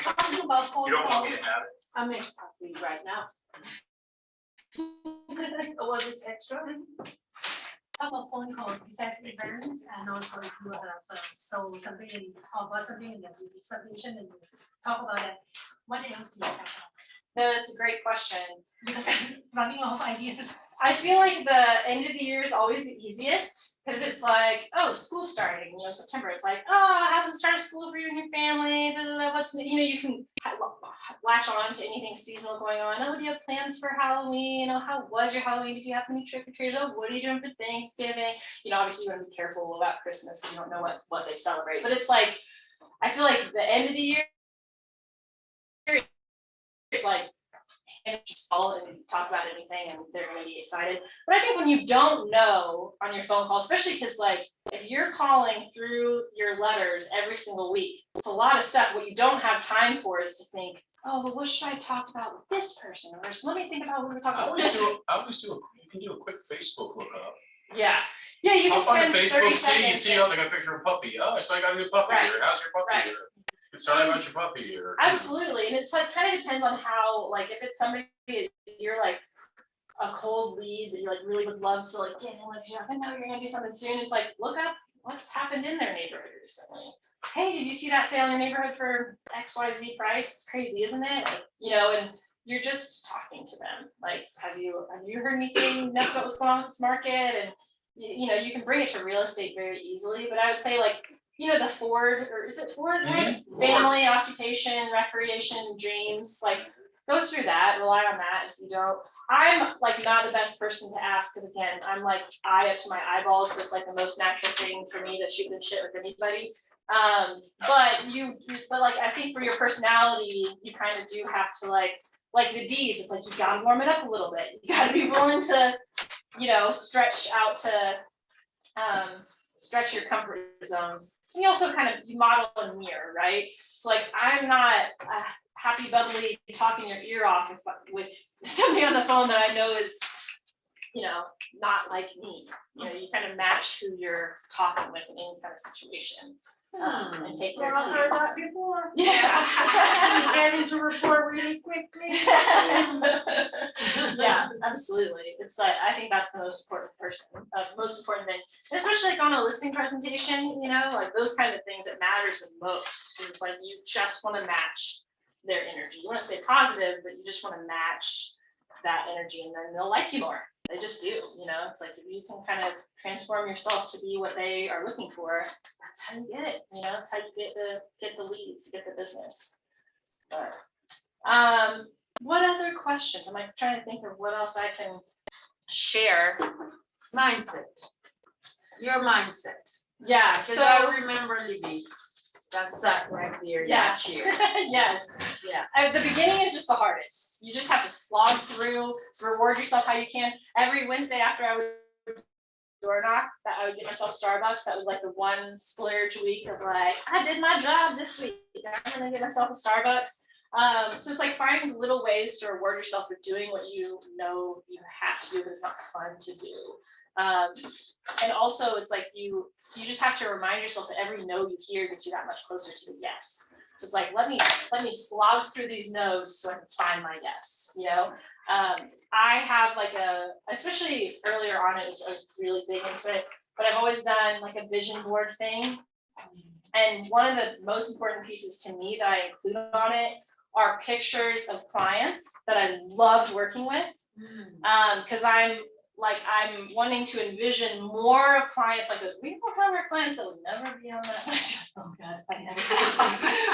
Talking about You don't want me hotels, to have it? I make a copy right now. What is extra? Couple of phone calls besides events, and also if you have sold something and offer something and then you do submission and you talk about that. What else do you have? No, that's a great question. Because I'm running out of ideas. I feel like the end of the year is always the easiest because it's like, oh, school's starting, September. It's like, oh, how's the start of school for you and your family? Blah, blah, blah. What's, you can latch on to anything seasonal going on. Oh, do you have plans for Halloween? How was your Halloween? Did you have any trick or treaters? Oh, what are you doing for Thanksgiving? Obviously you want to be careful about Christmas because you don't know what they celebrate. But it's like, I feel like the end of the year is like, and just call and talk about anything and they're gonna be excited. But I think when you don't know on your phone call, especially because like if you're calling through your letters every single week, it's a lot of stuff. What you don't have time for is to think, oh, well, what should I talk about with this person? Or let me think about what we're talking about. You can do a quick Facebook lookup. Yeah, you can Hop on spend to 30 Facebook, you seconds. see, oh, they got a picture of a puppy. Oh, I saw you got a new puppy, Right. or how's your puppy? Right. Or sorry about your puppy, or. Absolutely, and it's like kind of depends on how, like, if it's somebody you're like a cold lead that you like really would love to like get in, like, I know you're gonna do something soon. It's like, look up what's happened in their neighborhood recently. Hey, did you see that sale in your neighborhood for XYZ price? It's crazy, isn't it? Like, and you're just talking to them. Like, have you heard anything that's what was going on with this market? And you can bring it to real estate very easily, but I would say like, the Ford, or is it Ford, right? Family, occupation, recreation, dreams, like go through that, rely on that. If you don't, I'm like not the best person to ask because again, I'm like eye up to my eyeballs, so it's like the most natural thing for me to shoot the shit with anybody. But like I think for your personality, you kind of do have to like the D's, it's like you gotta warm it up a little bit. You gotta be willing to, stretch out to stretch your comfort zone. And you also you model and mirror, right? So like I'm not happy, bubbly, talking your ear off with somebody on the phone that I know is, not like me. You kind of match who you're talking with in any kind of situation. And take their I've heard that cues. before. Yeah. Getting to report really quickly. Yeah, absolutely. It's like I think that's the most important thing, and especially like on a listing presentation, like those kind of things, it matters the most. It's like you just want to match their energy. You want to stay positive, but you just want to match that energy, and then they'll like you more. They just do. It's like if you can kind of transform yourself to be what they are looking for, that's how you get it. That's how you get the leads, get the business. But what other questions? Am I trying to think of what else I can share? Mindset. Your mindset. Yeah. Because So I remember Libby. That sat right there. Yeah. That chair. Yes. Yeah. At the beginning is just the hardest. You just have to slog through, reward yourself how you can. Every Wednesday after I would door knock, that I would get myself Starbucks. That was like the one splurge week of like, I did my job this week. I'm gonna get myself a Starbucks. So it's like finding little ways to reward yourself for doing what you know you have to do, but it's not fun to do. And also it's like you just have to remind yourself that every no you hear gets you that much closer to the yes. So it's like, let me slog through these no's so I can find my yes, I have especially earlier on, I was really big into it, but I've always done like a vision board thing. And one of the most important pieces to me that I include on it are pictures of clients that I loved working with. Because I'm wanting to envision more of clients like those. We will have our clients that will never be on that list. Oh God, if I never get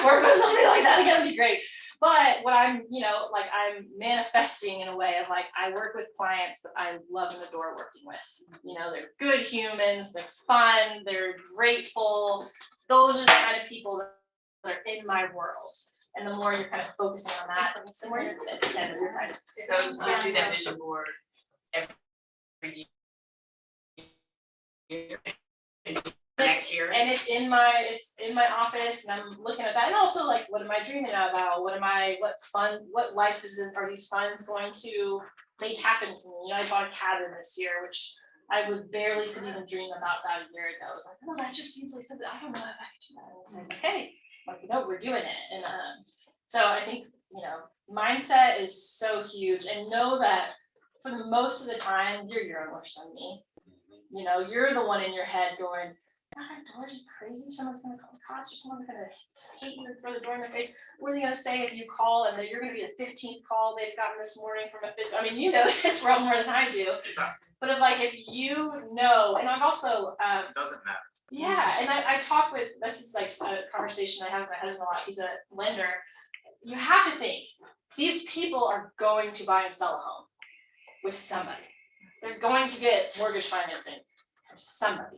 to work with somebody like that, it's gonna be great. But what I'm, I'm manifesting in a way of like, I work with clients that I love and adore working with. They're good humans, they're fun, they're grateful. Those are the kind of people that are in my world. And the more you're kind of focusing on that, the more you're kind of. So you do that vision board every year. Next year. And it's in my office, and I'm looking at that, and also like, what am I dreaming about? What life are these funds going to make happen for me? I bought a cabin this year, which I could even dream about that a year ago. I was like, oh, that just seems like something, I don't know if I could do that. And it's like, okay, we're doing it. And so I think, mindset is so huge, and know that for the most of the time, you're your own worst enemy. You know, you're the one in your head going, God, are you crazy? Someone's gonna call the cops, or someone's gonna hate you and throw the door in their face. What are they gonna say if you call and you're gonna be the 15th call they've gotten this morning from a physician? I mean, you know this world more than I do. But if you know, and I've also Doesn't matter. yeah, and I talk with, this is like a conversation I have with my husband a lot, he's a lender. You have to think, these people are going to buy and sell a home with somebody. They're going to get mortgage financing from somebody.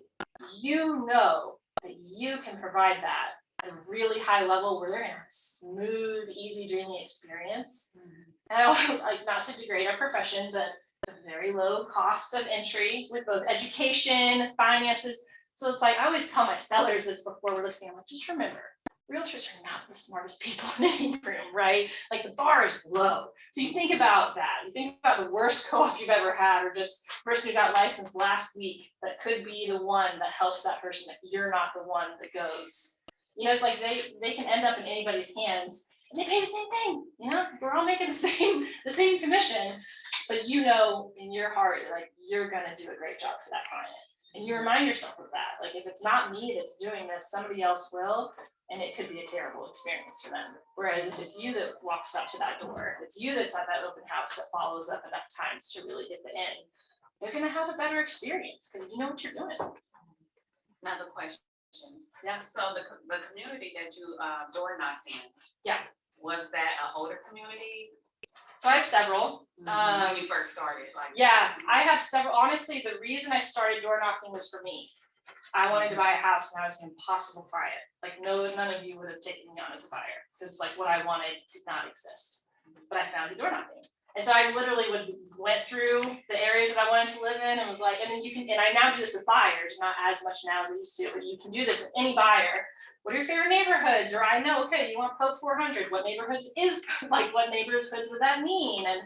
You know that you can provide that at a really high level where they're gonna have a smooth, easy, dreamy experience. And I don't like, not to degrade our profession, but it's a very low cost of entry with both education, finances. So it's like, I always tell my sellers this before we're listing, I'm like, just remember, realtors are not the smartest people in any room, right? Like the bar is low. So you think about that. You think about the worst co-op you've ever had, or just person who got licensed last week that could be the one that helps that person if you're not the one that goes. You know, it's like they can end up in anybody's hands and they pay the same thing. You know, we're all making the same commission, but you know in your heart, like you're gonna do a great job for that client. And you remind yourself of that. Like if it's not me that's doing this, somebody else will, and it could be a terrible experience for them. Whereas if it's you that walks up to that door, if it's you that's at that open house that follows up enough times to really get the in, they're gonna have a better experience because you know what you're doing. Another question. Yeah. So the community that you door knocked in. Yeah. Was that an older community? So I have several. When you first started, like. Yeah, I have several. Honestly, the reason I started door knocking was for me. I wanted to buy a house and I was impossible to buy it. Like none of you would have taken me on as a buyer because like what I wanted did not exist. But I found a door knocking. And so I literally went through the areas that I wanted to live in and was like, and then you can, and I now do this with buyers, not as much now as I used to, but you can do this with any buyer. What are your favorite neighborhoods? Or I know, okay, you want Pope 400. What neighborhoods is, like what neighborhoods would that mean? And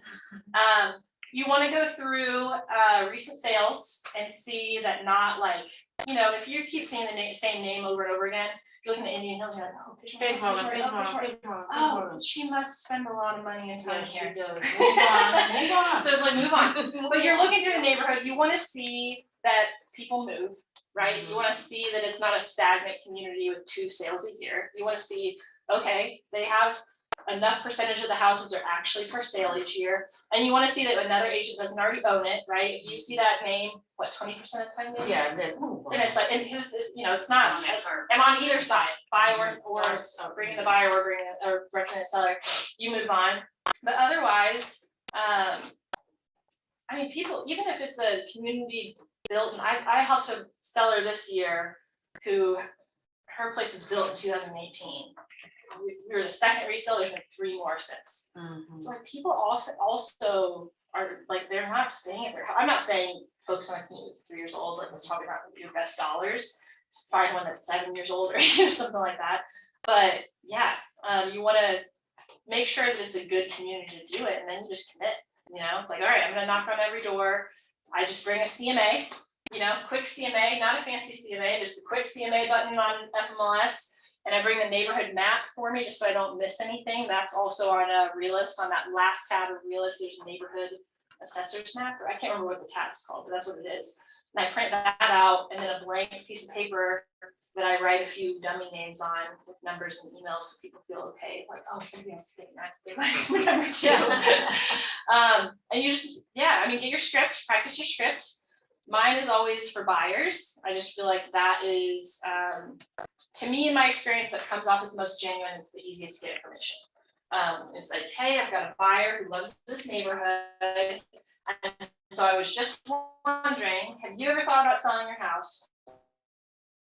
you want to go through recent sales and see that not like, you know, if you keep seeing the same name over and over again, you're looking at Indian Hills, you're like, oh, oh, she must spend a lot of money in time here. Move on. So it's like, move on. But you're looking through the neighborhoods, you want to see that people move, right? You want to see that it's not a stagnant community with 2 sales a year. You want to see, okay, they have enough percentage of the houses are actually for sale each year. And you want to see that another agent doesn't already own it, right? If you see that name, what, 20% of the time? Maybe? Yeah, then move on. And it's like, and because you know, it's not, I'm on either side, buy or bring the buyer or represent the seller, you move on. But otherwise, I mean, people, even if it's a community built, and I helped a seller this year who her place was built in 2018. We were the second resale, there's been 3 more since. So like people often also are like, they're not staying at their house. I'm not saying focus on a community that's 3 years old, like that's probably not your best dollars. It's probably one that's 7 years old or something like that. But yeah, you want to make sure that it's a good community to do it, and then you just commit. You know, it's like, all right, I'm gonna knock on every door. I just bring a CMA, you know, quick CMA, not a fancy CMA, just a quick CMA button on FMLS. And I bring a neighborhood map for me just so I don't miss anything. That's also on a Realist, on that last tab of Realist, there's a neighborhood assessor's map, or I can't remember what the tab is called, but that's what it is. And I print that out, and then a blank piece of paper that I write a few dummy names on with numbers and emails so people feel okay, like, oh, somebody else is getting that, they might remember too. And you just, yeah, I mean, get your script, practice your script. Mine is always for buyers. I just feel like that is, to me, in my experience, that comes off as most genuine. It's the easiest to get information. It's like, hey, I've got a buyer who loves this neighborhood. And so I was just wondering, have you ever thought about selling your house?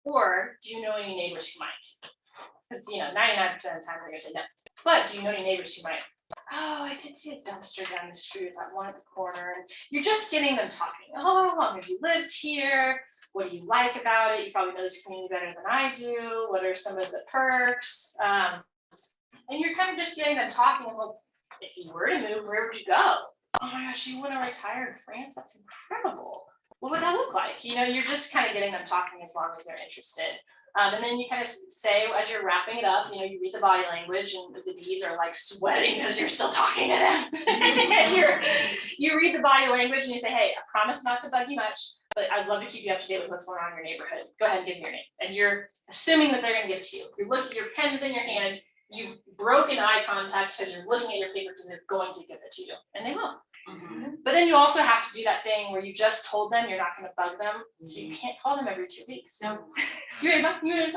Or do you know any neighbors who might? Because, you know, 99% of the time they're gonna say no. But do you know any neighbors who might? Oh, I did see a dumpster down the street, that one at the corner. You're just getting them talking. Oh, how long have you lived here? What do you like about it? You probably know this community better than I do. What are some of the perks? And you're kind of just getting them talking. Well, if you were to move, where would you go? Oh my gosh, you want to retire in France? That's incredible. What would that look like? You know, you're just kind of getting them talking as long as they're interested. And then you kind of say, as you're wrapping it up, you know, you read the body language, and the D's are like sweating because you're still talking to them. And you read the body language and you say, hey, I promise not to bug you much, but I'd love to keep you up to date with what's going on in your neighborhood. Go ahead and give me your name. And you're assuming that they're gonna give it to you. You're looking, your pen's in your hand, you've broken eye contact because you're looking at your paper because they're going to give it to you, and they will. But then you also have to do that thing where you just told them you're not gonna bug them, so you can't call them every 2 weeks. No. You ready, Bob? You ready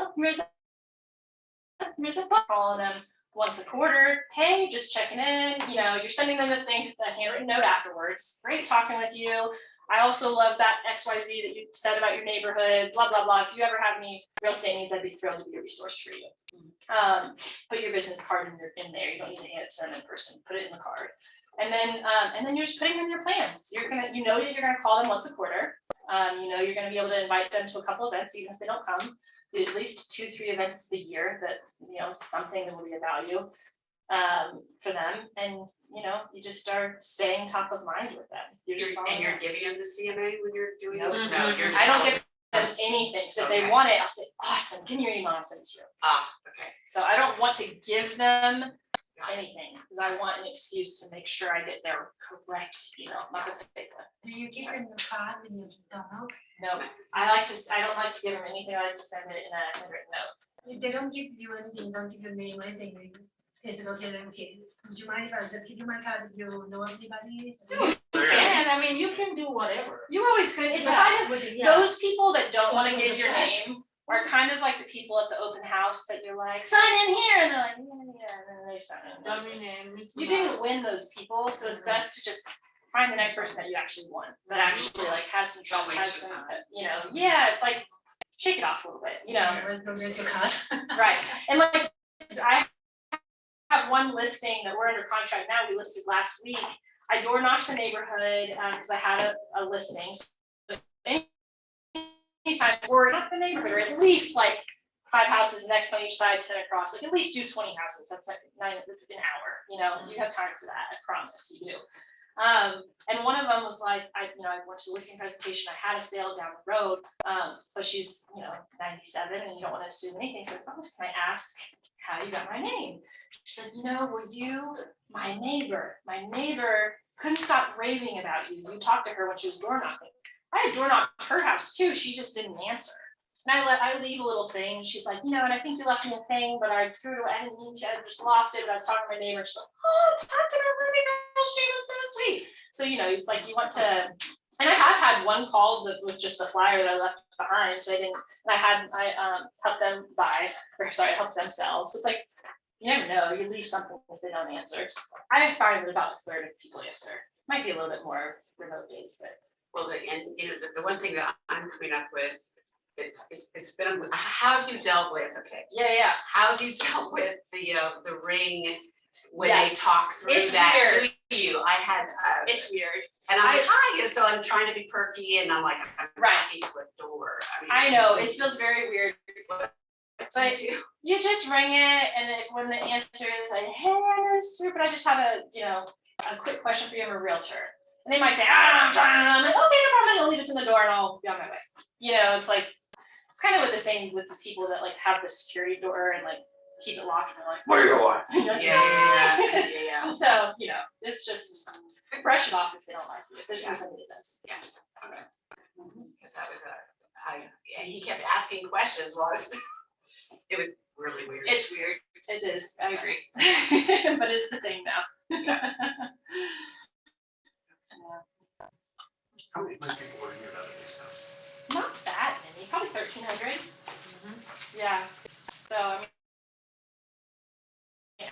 to call them once a quarter. Hey, just checking in. You know, you're sending them a handwritten note afterwards. Great talking with you. I also love that XYZ that you said about your neighborhood, blah, blah, blah. If you ever have any real estate needs, I'd be thrilled to be a resource for you. Put your business card in there. You don't need to hand it to them in person. Put it in the card. And then you're just putting in your plan. So you know that you're gonna call them once a quarter. You know, you're gonna be able to invite them to a couple events, even if they don't come. At least 2-3 events a year that, you know, something that will be of value for them. And, you know, you just start staying top of mind with them. You're giving them the CMA when you're doing Nope. this? No, you're just. I don't give them anything. So if they want it, I'll say, awesome, give me your email, I'll send it to you. Okay. So I don't want to give them anything because I want an excuse to make sure I get their correct email, not gonna fake one. Do you give them the card when you don't know? No, I don't like to give them anything. I like to send it in a handwritten note. If they don't give you anything, don't give your name or anything, is it okay? Okay, would you mind if I just give you my card if you know anybody? And I mean, you can do whatever. You always could. It's Yeah, kind of with it, yeah. those people that don't want to With give the your trash. name are kind of like the people at the open house that you're like, sign in here, and they're like, yeah, and then they sign in. You didn't win those people, so it's best to just find the next person that you actually want, that actually like has some trust, has some, you know, yeah, it's like shake it off a little bit, you know. Where's your card? Right, and like I have one listing that we're under contract now. We listed last week. I door knocked the neighborhood because I had a listing. So anytime we're not the neighborhood, or at least like 5 houses next on each side, 10 across, like at least do 20 houses. That's like that's an hour, you know, you have time for that. I promise you do. And one of them was like, I went to the listing presentation, I had a sale down the road, but she's, 97 and you don't want to assume anything. So I thought, can I ask how you got my name? She said, were you my neighbor couldn't stop raving about you. You talked to her when she was door knocking. I had door knocked her house too. She just didn't answer. And I leave a little thing. She's like, and I think you left me a thing, but I threw it away. I didn't mean to, I just lost it. But I was talking to my neighbor. She's like, oh, talk to my Libby girl. She was so sweet. So, it's like you want to, and I have had one call that was just the flyer that I left behind. So I helped them help them sell. So it's like, you never know, you leave something if they don't answer. I find that about a third of people answer. Might be a little bit more remote days, but. Well, the one thing that I'm coming up with, it's been, how have you dealt with, Yeah. How have you dealt with the ring when Yes. they talk through It's that weird. to you? I had, It's weird. and I'm like, hi, and so I'm trying to be perky and I'm like, I'm Right. talking to a door. I know, it feels very weird. But You just ring it, and when the answer is like, hey, I know it's true, but I just have a quick question for you. I'm a realtor. And they might say, I'm like, okay, no problem, I'll leave this in the door and I'll be on my way. It's like, it's kind of with the same with the people that like have the security door and like keep it locked and they're like, what do you want? yeah. So, it's just brush it off if they don't like it. If there's somebody that does. Yeah. Okay. Because that was and he kept asking questions while it was really weird. It's weird. It is. I agree. But it's a thing now. How many people were in your database now? Not that many, probably 1,300. Yeah. So I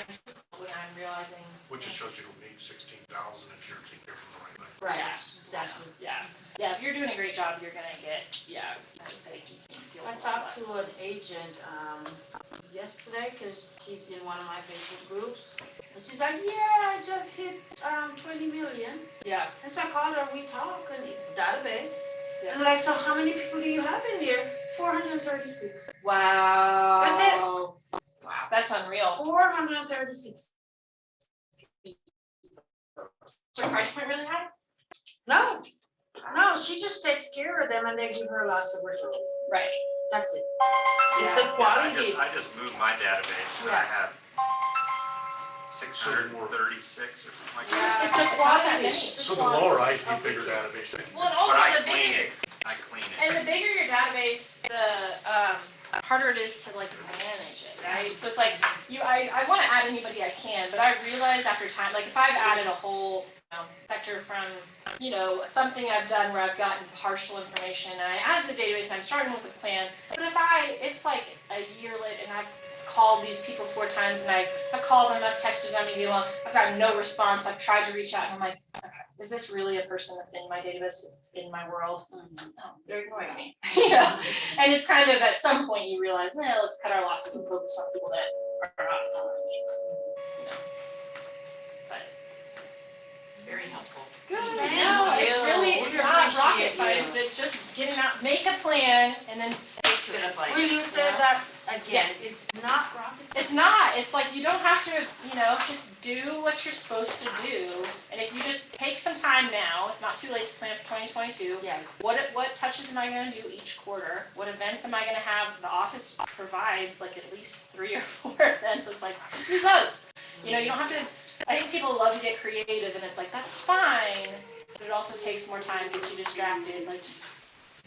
mean, when I'm realizing. Which just shows you don't need 16,000 if you're taking care from the right thing. Right. Exactly. Yeah. If you're doing a great job, you're gonna get. I would say. I talked to an agent yesterday because she's in one of my Facebook groups. And she's like, yeah, I just hit 20 million. Yeah. And so I called her, we talk in the database. Yeah. And like, so how many people do you have in here? 436. Wow. That's it. Wow. That's unreal. 436. So price point really high? No, she just takes care of them and they give her lots of referrals. Right. That's it. It's the quality. I just moved my database and I have 636 or something like Yeah, that. it's not that many. So the lower ISD figure database. Well, and But also I the clean bigger, it. I clean it. and the bigger your database, the harder it is to like manage it, right? So it's like, I wanna add anybody I can, but I realize after time, like if I've added a whole sector from, something I've done where I've gotten partial information, and I add to the database, and I'm starting with a plan, but if it's like a year late, and I've called these people 4 times, and I've called them, I've texted them, I've gotten no response, I've tried to reach out, and I'm like, okay, is this really a person that's in my database, that's in my world? No, they're ignoring me. And it's kind of at some point you realize, let's cut our losses and focus on people that are not following me. But Very helpful. it's not rocket science, but it's just getting out, make a plan and then stick to it. Will you say that again? Yes. It's not rocket science. It's not, it's like you don't have to, just do what you're supposed to do. And if you just take some time now, it's not too late to plan for 2022. Yeah. What touches am I gonna do each quarter? What events am I gonna have? The office provides like at least 3 or 4 events, so it's like, just use those. You don't have to, I think people love to get creative and it's like, that's fine, but it also takes more time, gets you distracted, like just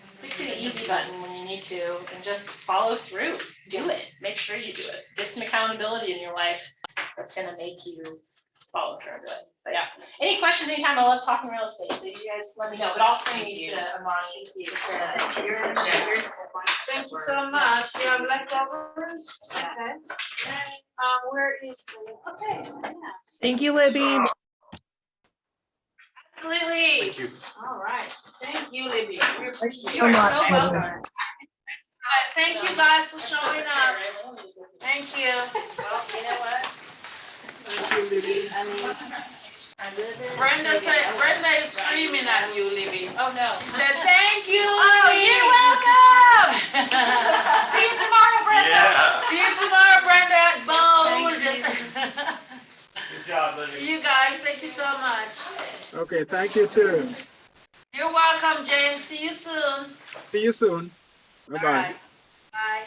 stick to the easy button when you need to and just follow through, do it, make sure you do it. Get some accountability in your life that's gonna make you follow through and do it. But yeah, any questions anytime, I love talking real estate, so you guys let me know, but I'll send these to Amani. Thank you. Thank you so much. You have leftovers? Okay. Where is the, Thank you, Libby. Absolutely. Thank you. all right. Thank you, Libby. We appreciate You are so much. welcome. Thank you guys for showing up. Thank you. Well, you know what? Brenda is screaming at you, Libby. Oh, no. She said, thank you, Oh, Libby. you're welcome. See you tomorrow, Brenda. Yeah. See you tomorrow, Brenda at Bold. Good job, Libby. See you guys. Thank you so much. Okay, thank you too. You're welcome, James. See you soon. See you soon. All Bye-bye. right. Bye.